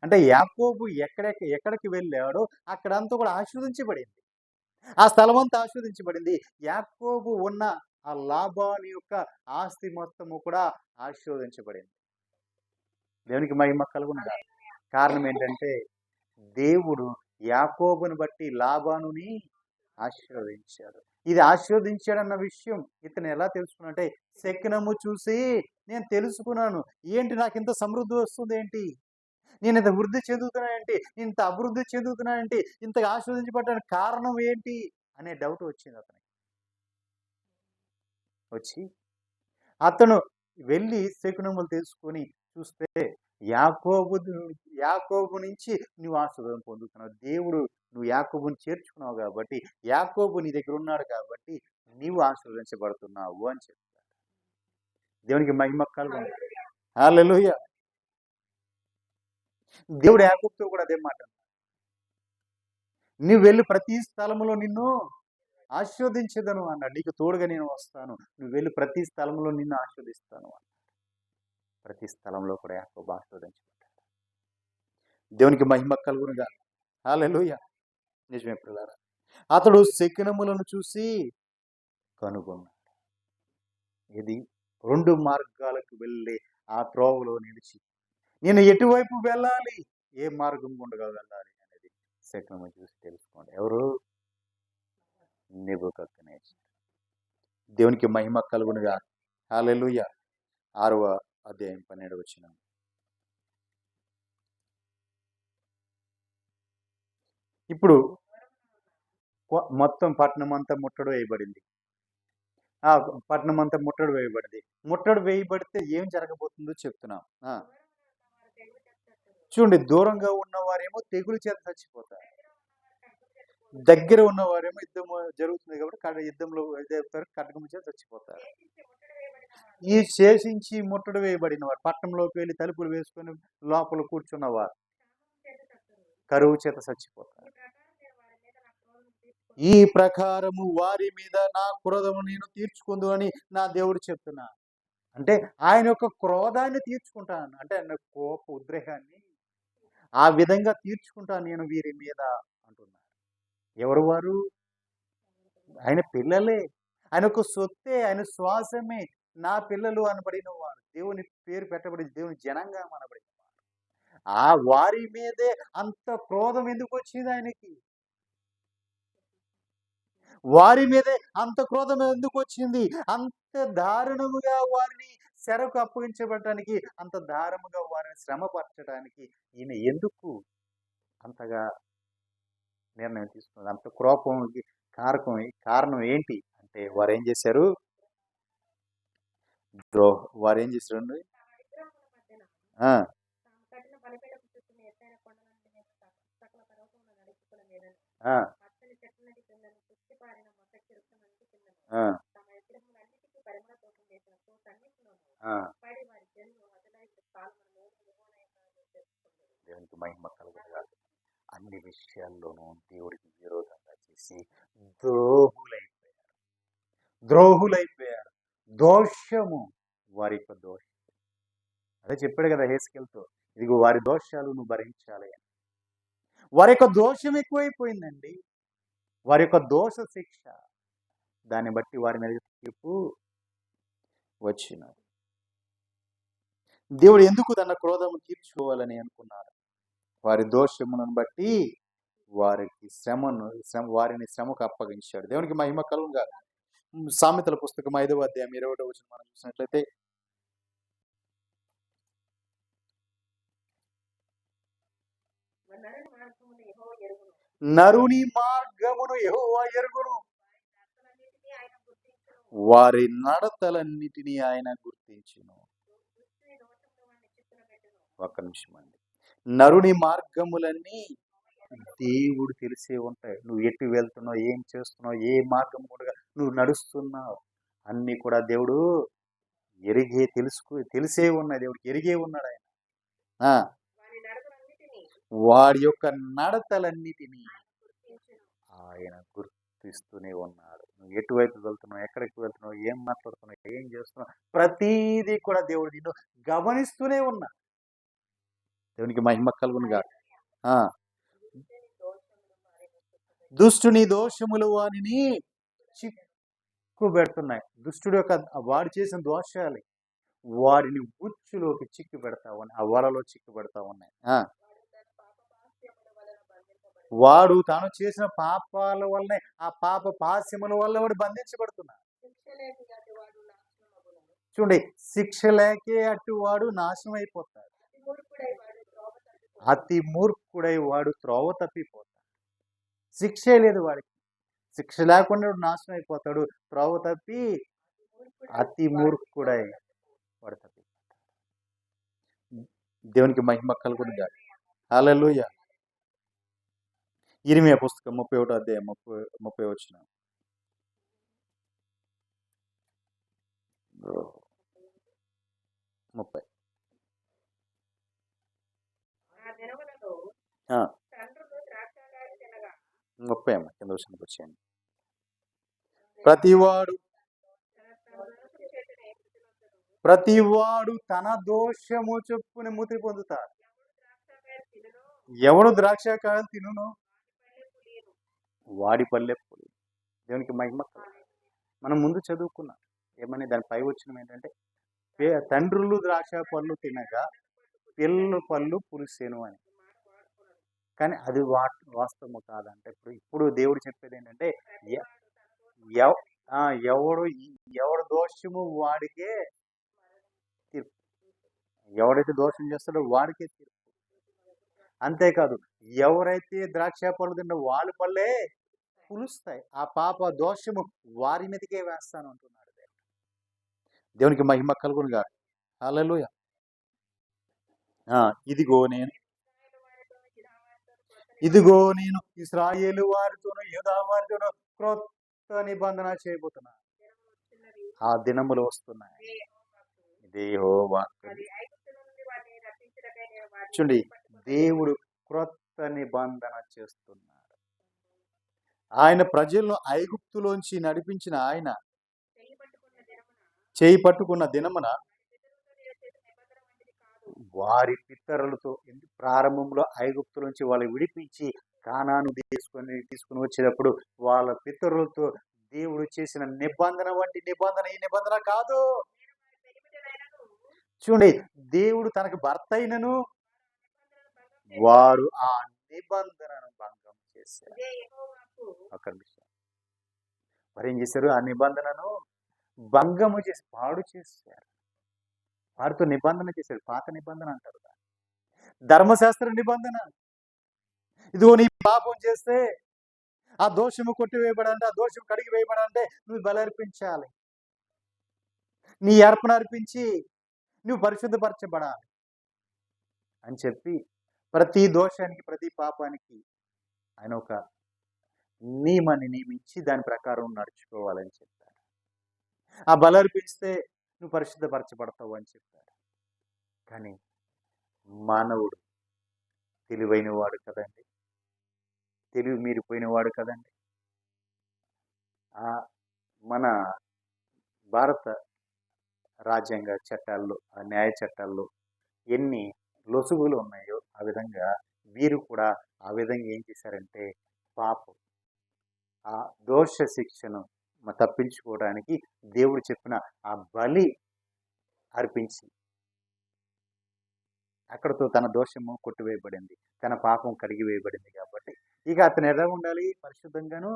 అంటే యాకోబు ఎక్కడికి వెళ్ళాడో అక్కడంతా కూడా ఆశీర్వదించబడింది. ఆ స్థలం అంతా ఆశీర్వదించబడింది. యాకోబు ఉన్న ఆ లాబాను యొక్క ఆస్తి మొత్తము కూడా ఆశీర్వదించబడింది. దేవునికి మహిమ కలుగునుగా. కారణం ఏంటంటే దేవుడు యాకోబుని బట్టి లాబానుని ఆశీర్వదించాడు. ఇది ఆశీర్వదించాడన్న విషయం ఇతను ఎలా తెలుసుకున్నాడంటే, శకునము చూసి నేను తెలుసుకున్నాను. ఏంటి నాకు ఇంత సమృద్ధి వస్తుంది ఏంటి, నేను ఇంత వృద్ధి చెందుతున్నా ఏంటి, ఇంత అభివృద్ధి చెందుతున్నా ఏంటి, ఇంతగా ఆశీర్వదించబడడానికి కారణం ఏంటి అనే డౌట్ వచ్చింది అతనికి. వచ్చి అతను వెళ్ళి శకునములు తెలుసుకొని చూస్తే యాకోబు నుంచి నువ్వు ఆశీర్వాదం పొందుతున్నావు. దేవుడు నువ్వు యాకోబుని చేర్చుకున్నావు కాబట్టి, యాకోబు నీ దగ్గర ఉన్నాడు కాబట్టి నీవు ఆశీర్వదించబడుతున్నావు అని చెప్తాడు. దేవునికి మహిమ కలుగును. హల్లెలూయా. దేవుడు యాకోబుతో కూడా అదే మాట, నువ్వు వెళ్ళి ప్రతి స్థలంలో నిన్ను ఆశీర్వదించదను అన్నాడు. నీకు తోడుగా నేను వస్తాను, నువ్వు వెళ్ళి ప్రతి స్థలంలో నిన్ను ఆశీర్వదిస్తాను అన్నాడు. ప్రతి స్థలంలో కూడా యాకోబు ఆశీర్వదించబడ్డాడు. దేవునికి మహిమ కలుగునుగా. హల్లెలూయా. నిజమే ప్రియులారా. అతడు శకునములను చూసి కనుగొన్నాడు. ఇది 2 మార్గాలకు వెళ్ళే ఆ త్రోవలో నిలిచి నేను ఎటువైపు వెళ్ళాలి, ఏ మార్గం గుండగా వెళ్ళాలి అనేది శకునము చూసి తెలుసుకోండి. ఎవరు? నెబుకద్నెజరు. దేవునికి మహిమ కలుగునుగా. హల్లెలూయా. 6వ అధ్యాయం 12వ వచనం. ఇప్పుడు మొత్తం పట్టణం అంతా ముట్టడి వేయబడింది. ఆ పట్టణం అంతా ముట్టడి వేయబడింది. ముట్టడి వేయబడితే ఏం జరగబోతుందో చెప్తున్నాం. చూడండి, దూరంగా ఉన్నవారేమో తెగులు చేత చచ్చిపోతారు, దగ్గర ఉన్నవారేమో యుద్ధం జరుగుతుంది కాబట్టి యుద్ధంలో ఇదవుతారు, ఖడ్గము చేత చచ్చిపోతారు. ఈ శేషించి ముట్టడి వేయబడిన వారు, పట్టణంలోకి వెళ్ళి తలుపులు వేసుకొని లోపల కూర్చున్నవారు కరువు చేత చచ్చిపోతారు. ఈ ప్రకారము వారి మీద నా క్రోధము నేను తీర్చుకుందు అని నా దేవుడు చెప్తున్నా. అంటే ఆయన యొక్క క్రోధాన్ని తీర్చుకుంటాను, అంటే ఆయన కోప ఉద్రేకాన్ని ఆ విధంగా తీర్చుకుంటాను నేను వీరి మీద అంటున్నాను. ఎవరు వారు? ఆయన పిల్లలే, ఆయన ఒక సొత్తే, ఆయన శ్వాసమే. నా పిల్లలు అనబడిన వారు, దేవుని పేరు పెట్టబడి దేవుని జనంగా అనబడిన వారు, ఆ వారి మీదే అంత క్రోధం ఎందుకు వచ్చింది ఆయనకి? వారి మీదే అంత క్రోధం ఎందుకు వచ్చింది? అంత దారుణముగా వారిని చెరకు అప్పగించబడటానికి, అంత దారుణముగా వారిని శ్రమపరచడానికి ఈయన ఎందుకు అంతగా నిర్ణయం తీసుకున్నారు? అంత కోపంకి కారణం ఏంటి అంటే వారు ఏం చేశారు? వారు ఏం చేశారండి? దేవునికి మహిమ కలుగునుగాక. అన్ని విషయాల్లోనూ దేవుడికి విరోధంగా చేసి ద్రోహులైపోయారు. దోషము వారి యొక్క దోషం. అదే చెప్పాడు కదా హెస్కేలుతో, ఇదిగో వారి దోషాలు నువ్వు భరించాలి అని. వారి యొక్క దోషం ఎక్కువైపోయిందండి, వారి యొక్క దోష శిక్ష, దాన్ని బట్టి వారి మీద తీర్పు వచ్చినది. దేవుడు ఎందుకు తన క్రోధము తీర్చుకోవాలని అనుకున్నారు? వారి దోషములను బట్టి వారిని శ్రమకు అప్పగించాడు. దేవునికి మహిమ కలుగునుగాక. సామెతల పుస్తకం 5వ అధ్యాయం 20వ వచనం మనం చూసినట్లయితే, నరుని మార్గమును యెహోవా ఎరుగును, వారి నడతలన్నిటినీ ఆయన గుర్తించును. ఒక్క నిమిషం అండి. నరుని మార్గములన్నీ దేవుడు తెలిసే ఉంటాయి. నువ్వు ఎటు వెళ్తున్నావు, ఏం చేస్తున్నావు, ఏ మార్గం కూడా నువ్వు నడుస్తున్నావు, అన్ని కూడా దేవుడు తెలిసే ఉన్నాయి. దేవుడికి ఎరిగే ఉన్నాడు ఆయన. వాడి యొక్క నడతలన్నిటినీ ఆయన గుర్తిస్తూనే ఉన్నాడు. నువ్వు ఎటువైపు వెళ్తున్నావు, ఎక్కడికి వెళ్తున్నావు, ఏం మాట్లాడుతున్నావు, ఏం చేస్తున్నావు, ప్రతీది కూడా దేవుడు నిన్ను గమనిస్తూనే ఉన్నాడు. దేవునికి మహిమ కలుగునుగాక. దుష్టుని దోషములు వారిని చిక్కు పెడుతున్నాయి. దుష్టుడు యొక్క వాడు చేసిన దోషాలు వారిని ఉచ్చులోకి చిక్కు పెడతావని, ఆ వలలో చిక్కు పెడతా ఉన్నాయి. వాడు తాను చేసిన పాపాల వల్లనే, ఆ పాప పాశ్యముల వల్ల వాడు బంధించబడుతున్నాడు. చూడండి, శిక్ష లేకే అటు వాడు నాశనం అయిపోతాడు. అతి మూర్ఖుడై వాడు త్రోవ తప్పిపోతాడు. శిక్షే లేదు వాడికి, శిక్ష లేకుండా నాశనం అయిపోతాడు. త్రోవ తప్పి అతి మూర్ఖుడై వాడు తప్పిపోతాడు. దేవునికి మహిమ కలుగునుగాక. హల్లెలూయా. ఇర్మీయా పుస్తకం 31వ అధ్యాయం 30వ వచనం. కింద వచనంకి వచ్చేయండి. ప్రతివాడు తన దోషము చొప్పున మృతి పొందుతాడు. ఎవడు ద్రాక్షకాయలు తినును వాడి పల్లె పులి. దేవునికి మహిమ. మనం ముందు చదువుకున్నాం ఏమని, దాని పై వచ్చిన ఏంటంటే, తండ్రులు ద్రాక్ష పళ్ళు తినగా పిల్లల పళ్ళు పులిసేను అని. కానీ అది వాస్తవము కాదంటే, ఇప్పుడు దేవుడు చెప్పేది ఏంటంటే, ఎవడు దోషము వాడికే తీర్పు. ఎవడైతే దోషం చేస్తాడో వాడికే తీర్పు. అంతేకాదు, ఎవరైతే ద్రాక్ష పళ్ళు తింటే వాళ్ళ పళ్ళే పులుస్తాయి, ఆ పాప దోషము వారి మీదకే వేస్తాను అంటున్నాడు దేవుడు. దేవునికి మహిమ కలుగునుగాక. హల్లెలూయా. ఇదిగో నేను ఇదిగో నేను ఇశ్రాయేలు వారితోనూ యూదా వారితోనూ క్రొత్త నిబంధన చేయబోతున్నా. ఆ దినములు వస్తున్నాయి. ఇదే యెహోవా వాక్కు. చూడండి, దేవుడు క్రొత్త నిబంధన చేస్తున్నాడు. ఆయన ప్రజలను ఐగుప్తులోంచి నడిపించిన ఆయన చేయి పట్టుకున్న దినమున వారి పితరులతో ప్రారంభంలో ఐగుప్తు నుంచి వాళ్ళు విడిపించి కానాను తీసుకుని వచ్చేటప్పుడు వాళ్ళ పితరులతో దేవుడు చేసిన నిబంధన వంటి నిబంధన ఈ నిబంధన కాదు. చూడండి, దేవుడు తనకు భర్త అయినను వారు ఆ నిబంధనను భంగం చేశారు. ఒక నిమిషం, మరి ఏం చేశారు? ఆ నిబంధనను భంగము చేసి పాడు చేశారు. వారితో నిబంధన చేశారు. పాత నిబంధన అంటారు, ధర్మశాస్త్ర నిబంధన. ఇదిగో నీ పాపం చేస్తే ఆ దోషము కొట్టివేయబడంటే, ఆ దోషం కడిగి వేయబడంటే నువ్వు బలర్పించాలి. నీ అర్పణ అర్పించి నువ్వు పరిశుద్ధపరచబడాలి అని చెప్పి ప్రతి దోషానికి ప్రతి పాపానికి ఆయన ఒక నియమాన్ని నియమించి దాని ప్రకారం నడుచుకోవాలని చెప్పారు. ఆ బలర్పిస్తే నువ్వు పరిశుద్ధపరచబడతావు అని చెప్పారు. కానీ మానవుడు తెలివైన వాడు కదండి, తెలివి మీరిపోయిన వాడు కదండి. మన భారత రాజ్యాంగ చట్టాల్లో, న్యాయ చట్టాల్లో ఎన్ని లొసుగులు ఉన్నాయో ఆ విధంగా వీరు కూడా ఆ విధంగా ఏం చేశారంటే పాపం ఆ దోష శిక్షను తప్పించుకోవడానికి దేవుడు చెప్పిన ఆ బలి అర్పించి అక్కడతో తన దోషము కొట్టివేయబడింది, తన పాపం కడిగివేయబడింది. కాబట్టి ఇక అతను ఎలా ఉండాలి? పరిశుద్ధంగాను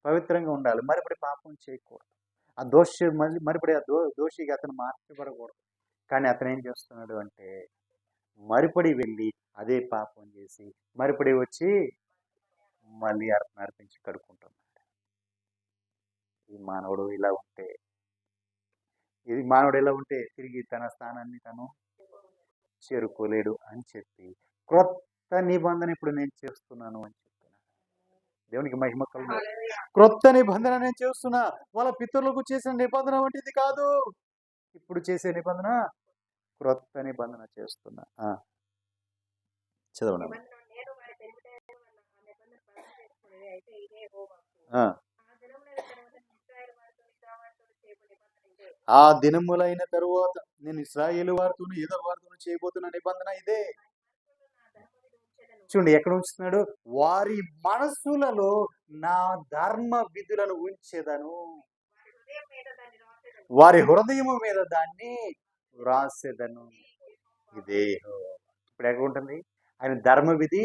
పవిత్రంగా ఉండాలి. మరిపడి పాపం చేయకూడదు. ఆ మరిపడి ఆ దోషిగా అతను మార్చబడకూడదు. కానీ అతను ఏం చేస్తున్నాడు అంటే మరిపడి వెళ్ళి అదే పాపం చేసి మరిపడి వచ్చి మళ్ళీ అర్పించి కడుక్కుంటున్నాడు. ఈ మానవుడు ఇలా ఉంటే తిరిగి తన స్థానాన్ని తను చేరుకోలేడు అని చెప్పి క్రొత్త నిబంధన ఇప్పుడు నేను చేస్తున్నాను అని చెప్తున్నాను. దేవునికి మహిమ కలుగును. క్రొత్త నిబంధన నేను చేస్తున్నా. వాళ్ళ పితరులకు చేసిన నిబంధన వంటిది కాదు. ఇప్పుడు చేసే నిబంధన క్రొత్త నిబంధన చేస్తున్నా. చదవండి. ఆ దినములైన తరువాత నేను ఇశ్రాయేలు వారితో యూదా వారితో చేయబోతున్న నిబంధన ఇదే. చూడండి, ఎక్కడ ఉంచుతున్నాడు? వారి మనస్సులలో నా ధర్మ విధులను ఉంచెదను, వారి హృదయము మీద దాన్ని వ్రాసెదను. ఇదే ఇప్పుడు ఎక్కడ ఉంటుంది? ఆయన ధర్మ విధి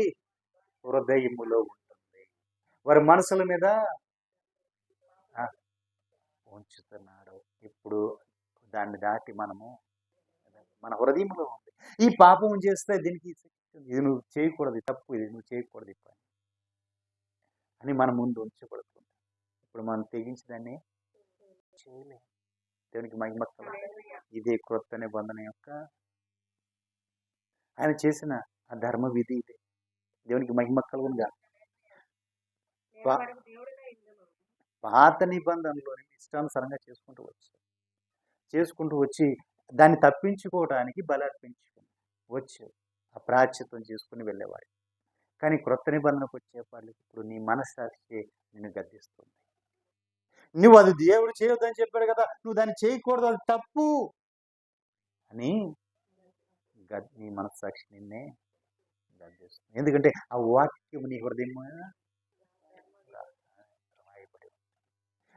హృదయములో ఉంటుంది, వారి మనసుల మీద ఉంచుతున్నాడు. ఇప్పుడు దాన్ని దాటి మన హృదయంలో ఉంది. ఈ పాపం చేస్తే దీనికి ఇది నువ్వు చేయకూడదు, తప్పు, ఇది నువ్వు చేయకూడదు ఈ పని అని మన ముందు ఉంచబడుతుంది. ఇప్పుడు మనం తెగించి దాన్ని చేయలేము. దేవునికి మహిమ కలుగును. ఇదే క్రొత్త నిబంధన యొక్క ఆయన చేసిన ఆ ధర్మ విధి ఇదే. దేవునికి మహిమ కలుగునుగా. పాత నిబంధనలోని ఇష్టానుసారంగా చేసుకుంటూ వచ్చి దాన్ని తప్పించుకోవడానికి బలర్పించుకుని వచ్చి ఆ ప్రాశ్చిత్తం చేసుకుని వెళ్ళేవాడు. కానీ క్రొత్త నిబంధనకు వచ్చేవాళ్ళకి ఇప్పుడు నీ మనస్సాక్షి నిన్ను గద్దిస్తుంది. నువ్వు అది దేవుడు చేయొద్దని చెప్పాడు కదా, నువ్వు దాన్ని చేయకూడదు, అది తప్పు అని నీ మనస్సాక్షి నిన్నే గద్దిస్తుంది. ఎందుకంటే ఆ వాక్యం నీ హృదయం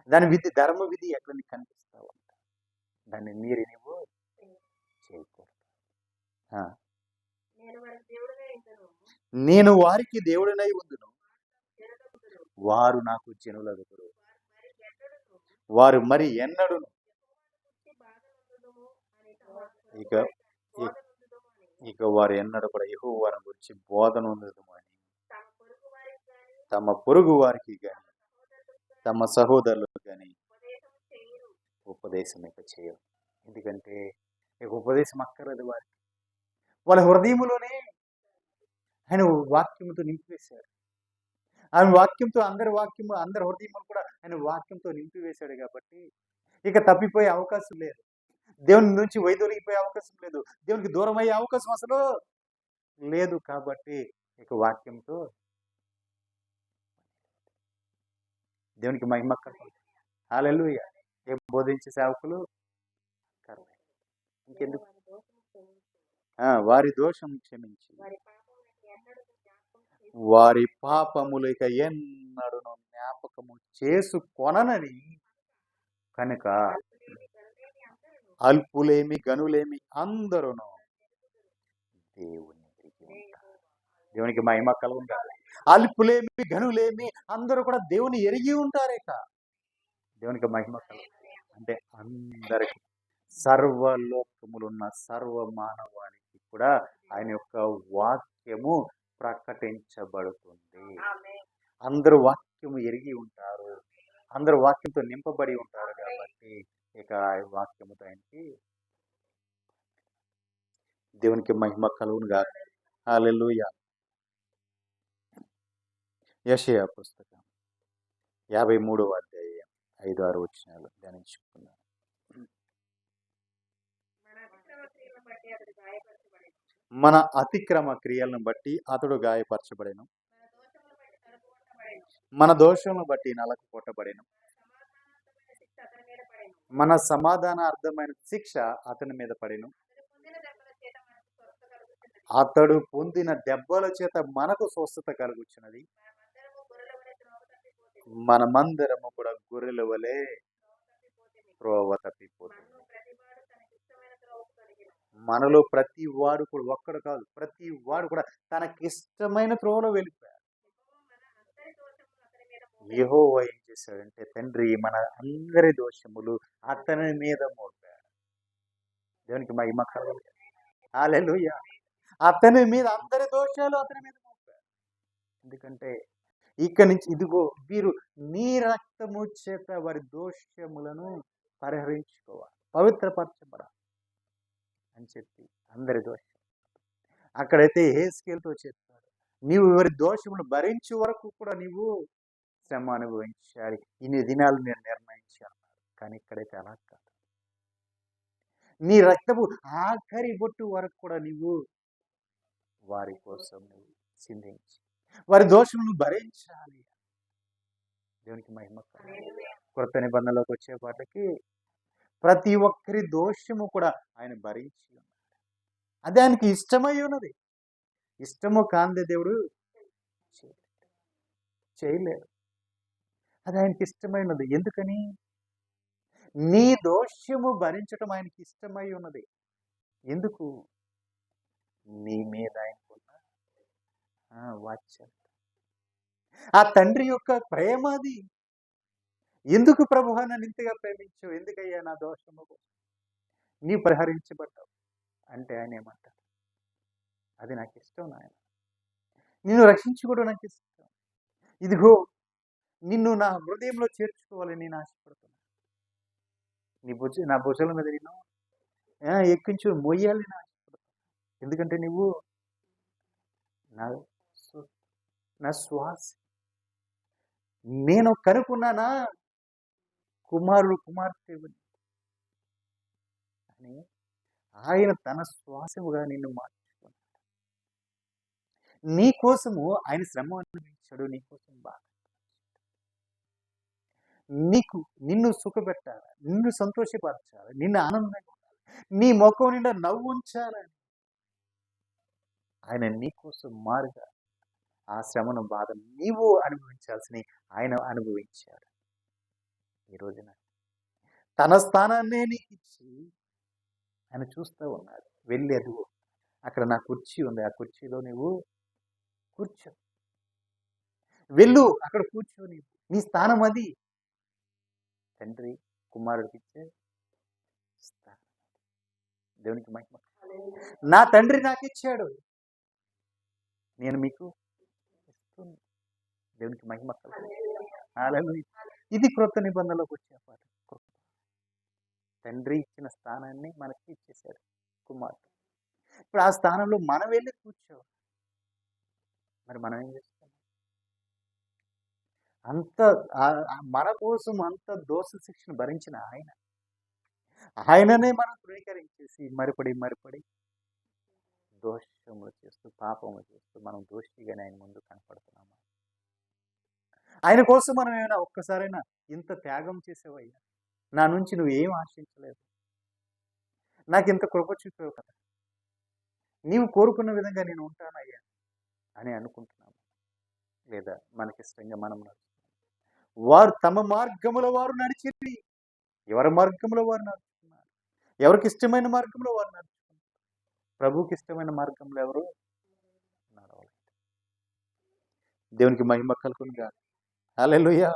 దాని విధి, ధర్మ విధి ఎక్కడ నీకు కనిపిస్తావు, దాన్ని మీరి నువ్వు చేయకూడదు. నేను వారికి దేవుడినై ఉందును, వారు నాకు జనులగుదురు, వారు మరి ఎన్నడును ఇక వారు ఎన్నడూ కూడా యెహోవాను గురించి బోధన ఉండదు అని తమ పొరుగు వారికి కానీ తమ సహోదరులకు కానీ ఉపదేశం ఇక చేయరు. ఎందుకంటే ఇక ఉపదేశం అక్కర్లేదు వారికి. వాళ్ళ హృదయములోనే ఆయన వాక్యముతో నింపివేశారు. ఆయన వాక్యంతో అందరి హృదయములు కూడా ఆయన వాక్యంతో నింపివేశాడు కాబట్టి ఇక తప్పిపోయే అవకాశం లేదు. దేవుని నుంచి వైదొలిగిపోయే అవకాశం లేదు. దేవునికి దూరం అయ్యే అవకాశం అసలు లేదు. కాబట్టి ఇక వాక్యంతో దేవునికి మహిమ కలుగును. హల్లెలూయా. బోధించే సేవకులు కరువై. ఇంకెందుకు? వారి దోషం క్షమించి వారి పాపములు ఇక ఎన్నడును జ్ఞాపకము చేసుకొననని కనుక అల్పులేమి గనులేమి అందరును దేవుని ఎరిగి ఉంటారు. దేవునికి మహిమ కలుగును. అల్పులేమి గనులేమి అందరూ కూడా దేవుని ఎరిగి ఉంటారేక. దేవునికి మహిమ కలుగును. అంటే అందరికి, సర్వలోకములున్న సర్వ మానవాళికి కూడా ఆయన యొక్క వాక్యము ప్రకటించబడుతుంది. అందరూ వాక్యము ఎరిగి ఉంటారు, అందరూ వాక్యంతో నింపబడి ఉంటారు కాబట్టి ఇక వాక్యముతో ఆయనకి దేవునికి మహిమ కలుగునుగా. హల్లెలూయా. యెషయా పుస్తకం 53వ అధ్యాయం 5-6 వచనాలు ధ్యానించుకున్నాను. మన అతిక్రమ క్రియలను బట్టి అతడు గాయపరచబడెను, మన దోషములను బట్టి నలకు కొట్టబడెను, మన సమాధానార్థమైన శిక్ష అతని మీద పడెను, అతడు పొందిన దెబ్బల చేత మనకు స్వస్థత కలుగుచున్నది. మనమందరము కూడా గొర్రెల వలె త్రోవ తప్పిపోతుంది. మనలో ప్రతి వాడు కూడా, ఒక్కడు కాదు, ప్రతి వాడు కూడా తనకిష్టమైన త్రోవలో వెళ్ళిపోయాడు. యెహోవా ఏం చేశాడంటే, తండ్రి మన అందరి దోషములు అతని మీద మోపాడు. దేవునికి మహిమ కలుగును. హల్లెలూయా. అతని మీద అందరి దోషాలు అతని మీద మోపాడు. ఎందుకంటే ఇక్కడి నుంచి ఇదిగో వీరు నీ రక్తము చేత వారి దోషములను పరిహరించుకోవాలి, పవిత్రపరచబడాలి అని చెప్పి అందరి దోషం. అక్కడైతే హెజ్కేలుతో చెప్తాడు, నీవు ఎవరి దోషములు భరించే వరకు కూడా నీవు శ్రమ అనుభవించాలి, ఇన్ని దినాలు నేను నిర్ణయించాను. కానీ ఇక్కడైతే అలా కాదు. నీ రక్తపు ఆఖరి బొట్టు వరకు కూడా నీవు వారి కోసం నువ్వు చిందించి వారి దోషములను భరించాలి. దేవునికి మహిమ. కొత్త నిబంధనలోకి వచ్చేపాటికి ప్రతి ఒక్కరి దోషము కూడా ఆయన భరించి ఉన్నాడు. అది ఆయనకి ఇష్టమై ఉన్నది. ఇష్టము కాందే దేవుడు చేయలేడు. అది ఆయనకి ఇష్టమైనది. ఎందుకని? నీ దోషము భరించటం ఆయనకి ఇష్టమై ఉన్నది. ఎందుకు? నీ మీద ఆయనకున్న వాత్సల్యం, ఆ తండ్రి యొక్క ప్రేమ అది. ఎందుకు ప్రభువా నన్ను ఇంతగా ప్రేమించావు? ఎందుకయ్యా నా దోషము నీ పరిహరించబడ్డావు అంటే ఆయన ఏమంటారు? అది నాకు ఇష్టం నాయన, నిన్ను రక్షించుకోవడం నాకు ఇష్టం. ఇదిగో నిన్ను నా హృదయంలో చేర్చుకోవాలని నేను ఆశపడుతున్నాను. నా భుజాల మీద నేను ఎక్కించు మొయ్యాలని ఆశపడుతున్నాను. ఎందుకంటే నువ్వు నా శ్వాస. నేను కనుక్కున్నానా కుమారుడు కుమార్తె అని ఆయన తన శ్వాసముగా నిన్ను మార్చుకున్నాడు. నీ కోసము ఆయన శ్రమ అనుభవించాడు, నీ కోసం బాగా నిన్ను సుఖపెట్టాలి, నిన్ను సంతోషపరచాలి, నిన్ను ఆనందంగా ఉండాలి, నీ ముఖం నిండా నవ్వు ఉంచాలని ఆయన నీ కోసం మారుగా ఆ శ్రమను బాధ నీవు అనుభవించాల్సిన ఆయన అనుభవించాడు. ఈ రోజున తన స్థానాన్నే నీకు ఇచ్చి ఆయన చూస్తూ ఉన్నాడు. వెళ్ళి అదుగో అక్కడ నా కుర్చీ ఉంది, ఆ కుర్చీలో నువ్వు కూర్చో, వెళ్ళు అక్కడ కూర్చో, నీ స్థానం అది. తండ్రి కుమారుడికి ఇచ్చే స్థానం. దేవునికి మహిమ. నా తండ్రి నాకు ఇచ్చాడు, నేను మీకు ఇస్తున్నా. దేవునికి మహిమ. ఇది క్రొత్త నిబంధనలోకి వచ్చే పాట. తండ్రి ఇచ్చిన స్థానాన్ని మనకి ఇచ్చేశాడు కుమారుడు. ఇప్పుడు ఆ స్థానంలో మనం వెళ్ళి కూర్చో. మరి మనం ఏం చేస్తాం? అంత మన కోసం అంత దోష శిక్షను భరించిన ఆయననే మనం ధృవీకరించేసి మరిపడి దోషములు చేస్తూ పాపములు చేస్తూ మనం దోషిగానే ఆయన ముందు కనపడుతున్నాము. ఆయన కోసం మనం ఏమైనా ఒక్కసారైనా ఇంత త్యాగం చేసేవయ్యా, నా నుంచి నువ్వేం ఆశించలేదు, నాకు ఇంత కృప చూపావు కదా, నీవు కోరుకున్న విధంగా నేను ఉంటానయ్యా అని అనుకుంటున్నాము. లేదా మనకిష్టంగా మనం వారు తమ మార్గములో వారు నడిచి ఎవరి మార్గంలో వారు నడుచుకున్నారు, ఎవరికి ఇష్టమైన మార్గంలో వారు నడుచుకున్నారు. ప్రభువుకి ఇష్టమైన మార్గంలో ఎవరు నడవాలి. దేవునికి మహిమ కలుగునుగాక. హల్లెలూయా.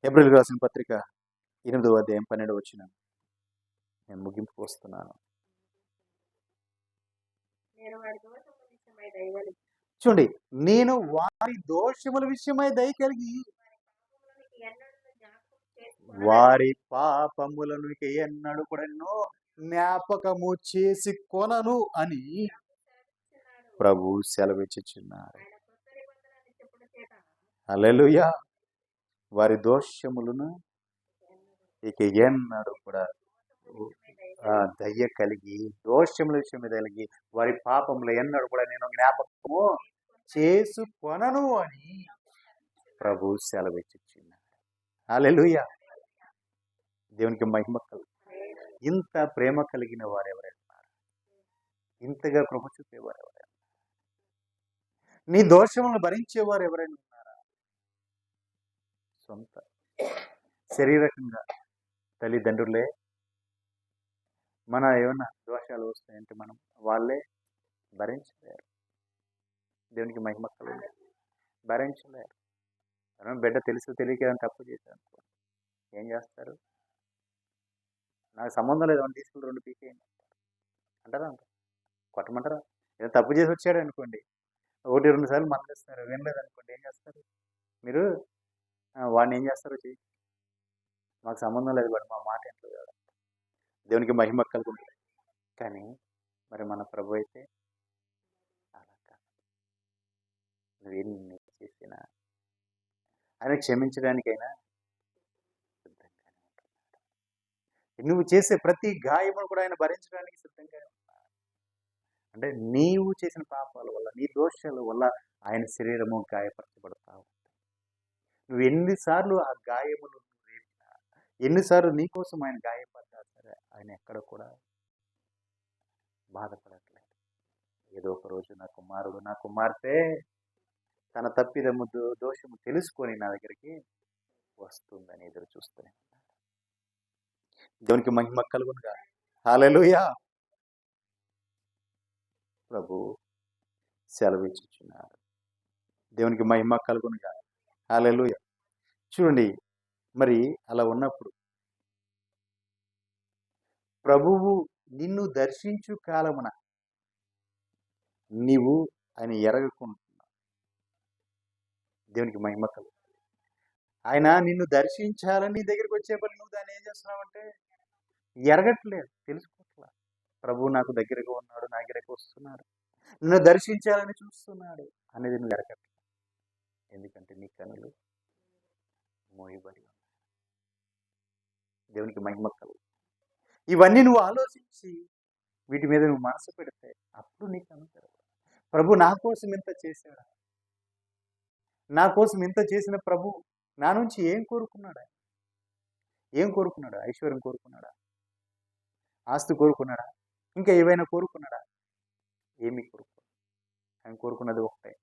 హెబ్రీయులకు రాసిన పత్రిక 8వ అధ్యాయం 12వ వచనం. నేను ముగింపుకు వస్తున్నాను. చూడండి, నేను వారి దోషముల విషయమై దయ కలిగి వారి పాపములను ఎన్నడూ కూడా జ్ఞాపకము చేసి కొనను అని ప్రభు సెలవిచ్చుచున్నారు. హల్లెలూయా. వారి దోషములను ఇక ఎన్నడూ కూడా దయ్య కలిగి దోషముల విషయం కలిగి వారి పాపములు ఎన్నడూ కూడా నేను జ్ఞాపకము చేసుకొనను అని ప్రభు సెలవిచ్చుచున్నారు. హల్లెలూయా. దేవునికి మహిమ కలుగు. ఇంత ప్రేమ కలిగిన వారెవరైనా, ఇంతగా కృప చూపేవారు ఎవరైనా, నీ దోషములను భరించేవారు ఎవరైనా ఉన్నారా? సొంత శరీరకంగా తల్లిదండ్రులే మన ఏమన్నా దోషాలు వస్తాయంటే మనం వాళ్ళే భరించలేరు. దేవునికి మహిమ కలుగు. భరించలేరు. బిడ్డ తెలుసు తెలియక తప్పు చేశాను ఏం చేస్తారు? నాకు సంబంధం లేదు అని తీసుకుని 2 పీకేయండి అంటారా? కొట్టమంటారా? ఏదో తప్పు చేసి వచ్చాడు అనుకోండి, 1-2 సార్లు మందలిస్తారు, వినలేదు అనుకోండి, ఏం చేస్తారు మీరు? వాడిని ఏం చేస్తారో చెయ్యి, మాకు సంబంధం లేదు, బట్ మా మాట ఏంటో కదా. దేవునికి మహిమ కలుగుతుంది. కానీ మరి మన ప్రభు అయితే అలా కాదు. నువ్వేం చేసినా ఆయన క్షమించడానికైనా సిద్ధంగానే ఉంటున్నాడు. నువ్వు చేసే ప్రతి గాయమును కూడా ఆయన భరించడానికి సిద్ధంగానే ఉన్నాడు. అంటే నీవు చేసిన పాపాల వల్ల, నీ దోషాల వల్ల ఆయన శరీరము గాయపరచబడతా ఉంటుంది. నువ్వు ఎన్నిసార్లు ఆ గాయములు రేపినా, ఎన్నిసార్లు నీ కోసం ఆయన గాయపడ్డా సరే ఆయన ఎక్కడ కూడా బాధపడట్లేదు. ఏదో ఒక రోజు నా కుమారుడు, నా కుమార్తె తన తప్పిదము దోషము తెలుసుకొని నా దగ్గరికి వస్తుందని ఎదురు చూస్తూనే ఉన్నాడు. దేవునికి మహిమ కలుగునుగా. హల్లెలూయా. ప్రభు సెలవిచ్చుచున్నారు. దేవునికి మహిమ కలుగునుగా. హల్లెలూయా. చూడండి, మరి అలా ఉన్నప్పుడు ప్రభువు నిన్ను దర్శించు కాలమున నీవు ఆయన ఎరగకుంటున్నావు. దేవునికి మహిమ కలుగు. ఆయన నిన్ను దర్శించాలని నీ దగ్గరికి వచ్చేపల్లి నువ్వు దాన్ని ఏం చేస్తున్నావంటే ఎరగట్లేదు, తెలుసుకోవట్లేదు. ప్రభు నాకు దగ్గరగా ఉన్నాడు, నా దగ్గరకు వస్తున్నాడు, నిన్ను దర్శించాలని చూస్తున్నాడు అనేది నువ్వు ఎరగట్లేదు. ఎందుకంటే నీ కనులు మోయబడి ఉన్నాయి. దేవునికి మహిమ కలుగు. ఇవన్నీ నువ్వు ఆలోచించి వీటి మీద నువ్వు మనసు పెడితే అప్పుడు నీకు అనుకరు. ప్రభు నా కోసం ఇంత చేశాడా, నా కోసం ఇంత చేసిన ప్రభు నా నుంచి ఏం కోరుకున్నాడా? ఏం కోరుకున్నాడా? ఐశ్వర్యం కోరుకున్నాడా? ఆస్తి కోరుకున్నాడా? ఇంకా ఏవైనా కోరుకున్నాడా? ఏమీ కోరుకో. ఆయన కోరుకున్నది ఒకటే,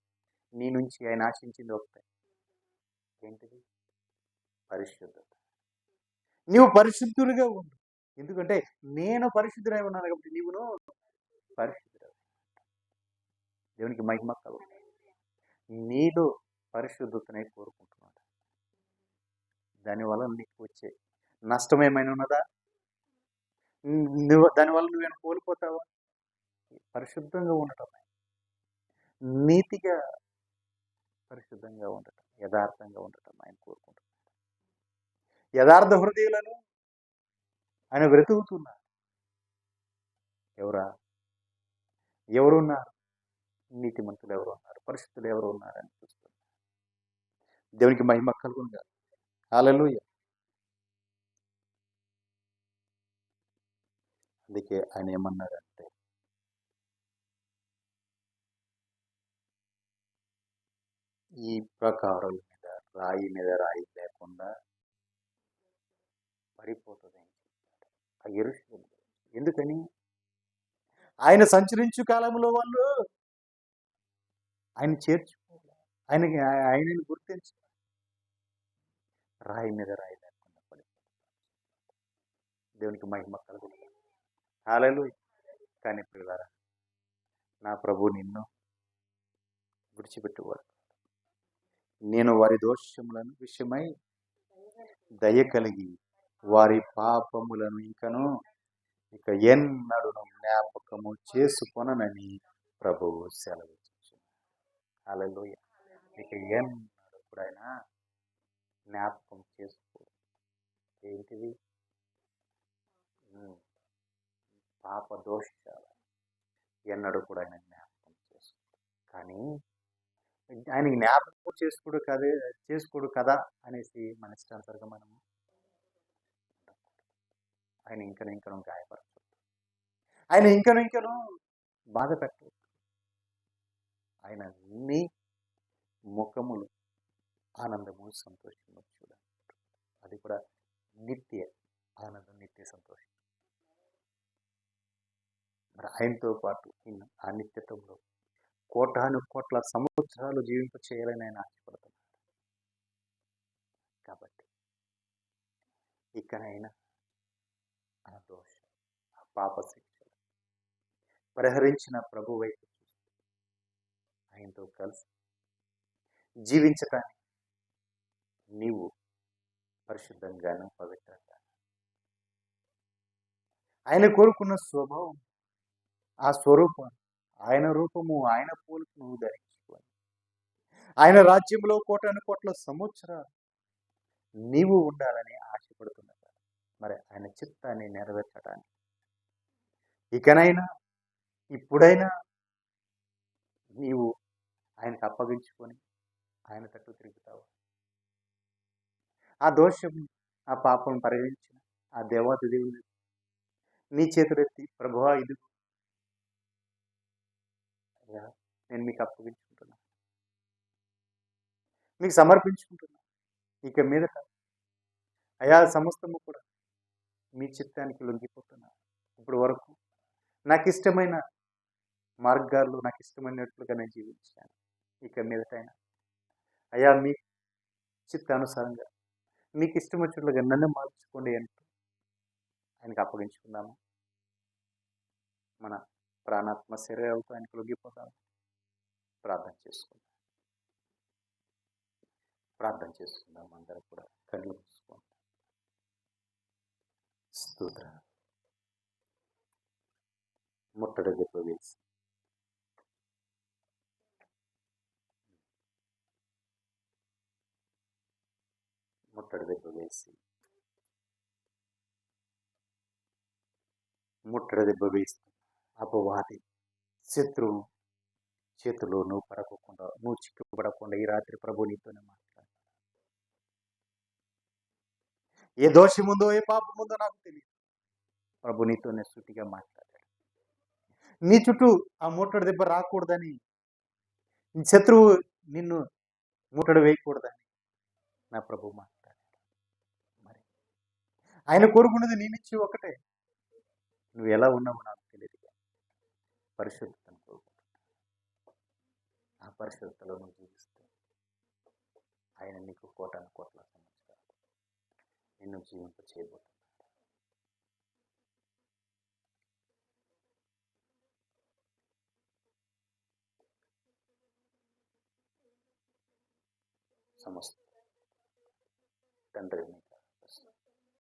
నీ నుంచి ఆయన ఆశించింది ఒకటే. ఏంటిది? పరిశుద్ధత. నీవు పరిశుద్ధులుగా ఉండు. ఎందుకంటే నేను పరిశుద్ధుడై ఉన్నాను కాబట్టి నీవును పరిశుద్ధుడు. దేవునికి మహిమ కలుగు. నీలో పరిశుద్ధతనే కోరుకుంటున్నాడు. దానివల్ల నీకు వచ్చే నష్టం ఏమైనా ఉన్నదా? దానివల్ల నువ్వేమైనా కోల్పోతావా? పరిశుద్ధంగా ఉండటం, నీతిగా పరిశుద్ధంగా ఉండటం, యథార్థంగా ఉండటం ఆయన కోరుకుంటున్నాడు. యథార్థ హృదయులను ఆయన వెతుకుతున్నారు. ఎవరున్నారు? నీతిమంతులు ఎవరు ఉన్నారు? పరిశుద్ధులు ఎవరు ఉన్నారు అని చూస్తున్నారు. దేవునికి మహిమ కలుగునుగా. హల్లెలూయా. అందుకే ఆయన ఏమన్నారంటే, ఈ ప్రకారం మీద రాయి లేకుండా పడిపోతుంది ఆ యెరూషలేము. ఎందుకని? ఆయన సంచరించు కాలంలో వాళ్ళు ఆయన చేర్చుకోవాలి. ఆయనని గుర్తించి రాయి మీద రాయి లేకుండా పడిపోతుంది. దేవునికి మహిమ కలుగుతుంది. హల్లెలూయా. కానీ ప్రియులారా, నా ప్రభు నిన్ను విడిచిపెట్టువాడు. నేను వారి దోషములను విషయమై దయ కలిగి వారి పాపములను ఇక ఎన్నడూను జ్ఞాపకము చేసుకొననని ప్రభువు సెలవిచ్చుచున్నాడు. హల్లెలూయా. ఇక ఎన్నడూ కూడా ఆయన జ్ఞాపకం చేసుకోడు. ఏంటిది? పాప దోషాలు ఎన్నడూ కూడా ఆయన జ్ఞాపకం చేసుకోడు. కానీ ఆయన జ్ఞాపకం చేసుకోడు కదా అనేసి మన ఇష్టానుసారంగా మనము ఆయన ఇంకను గాయపరచు, ఆయన ఇంకను బాధ పెట్టవద్దు. ఆయన అన్ని ముఖములు ఆనందము సంతోషము చూడాలి. అది కూడా నిత్య ఆనందం, నిత్య సంతోషం. మరి ఆయనతో పాటు ఆ నిత్యత్వంలో కోట్ల సంవత్సరాలు జీవింప చేయాలని ఆయన ఆశపడుతున్నాడు. కాబట్టి ఇకనైనా ఆ దోషం, ఆ పాప శిక్షలు పరిహరించిన ప్రభు వైపు చూస్తూ ఆయనతో కలిసి జీవించటానికి నీవు పరిశుద్ధంగాను పవిత్రంగా ఆయన కోరుకున్న స్వభావం, ఆ స్వరూపం, ఆయన రూపము, ఆయన పోలిక నువ్వు ధరించుకొని ఆయన రాజ్యంలో కోట్ల సంవత్సరాలు నీవు ఉండాలని ఆశపడుతున్నా. మరి ఆయన చిత్తాన్ని నెరవేర్చడానికి ఇకనైనా ఇప్పుడైనా నీవు ఆయనకు అప్పగించుకొని ఆయన తట్టు తిరుగుతావు. ఆ దోషం, ఆ పాపం పరిగణించిన ఆ దేవాది దేవుని నీ చేతులెత్తి, ప్రభువా ఇదిగో అయ్యా నేను మీకు అప్పగించుకుంటున్నా, మీకు సమర్పించుకుంటున్నా. ఇక మీదట అయా సమస్తము కూడా మీ చిత్తానికి లొంగిపోతున్నా. ఇప్పుడు వరకు నాకు ఇష్టమైన మార్గాల్లో నాకు ఇష్టమైనట్లుగా నేను జీవించాను. ఇక మీదటైనా అయా మీ చిత్తానుసారంగా మీకు ఇష్టం వచ్చినట్లుగా నన్ను మార్చుకోండి అంటూ ఆయనకు అప్పగించుకుందాము. మన ప్రాణాత్మ శరీరాలతో ఆయనకు లొంగిపోతాము. ప్రార్థన చేసుకుందాం. అందరూ కూడా కళ్ళు మూసుకుందాం. స్తోత్రం. ముట్టడి దెబ్బ వేసి అపవాది శత్రువు చేతిలో నువ్వు పడకుండా, నువ్వు చిక్కుపడకుండా ఈ రాత్రి ప్రభు నీతోనే మాట్లాడు. ఏ దోషం ఉందో, ఏ పాపం ఉందో నాకు తెలియదు. ప్రభు నీతోనే సూటిగా మాట్లాడాడు. నీ చుట్టూ ఆ ముట్టడి దెబ్బ రాకూడదని, శత్రువు నిన్ను ముట్టడి వేయకూడదని నా ప్రభు మాట్లాడాడు. మరి ఆయన కోరుకున్నది నీ నుంచి ఒకటే. నువ్వు ఎలా ఉన్నావో నాకు తెలియదు. పరిశుద్ధతను కోరుకుంటున్నా. ఆ పరిశుద్ధతలో నువ్వు జీవిస్తే ఆయన నీకు కోట్ల సంవత్సరాలు నిన్ను జీవింప చేయబోతున్నాడు. సమస్త తండ్రి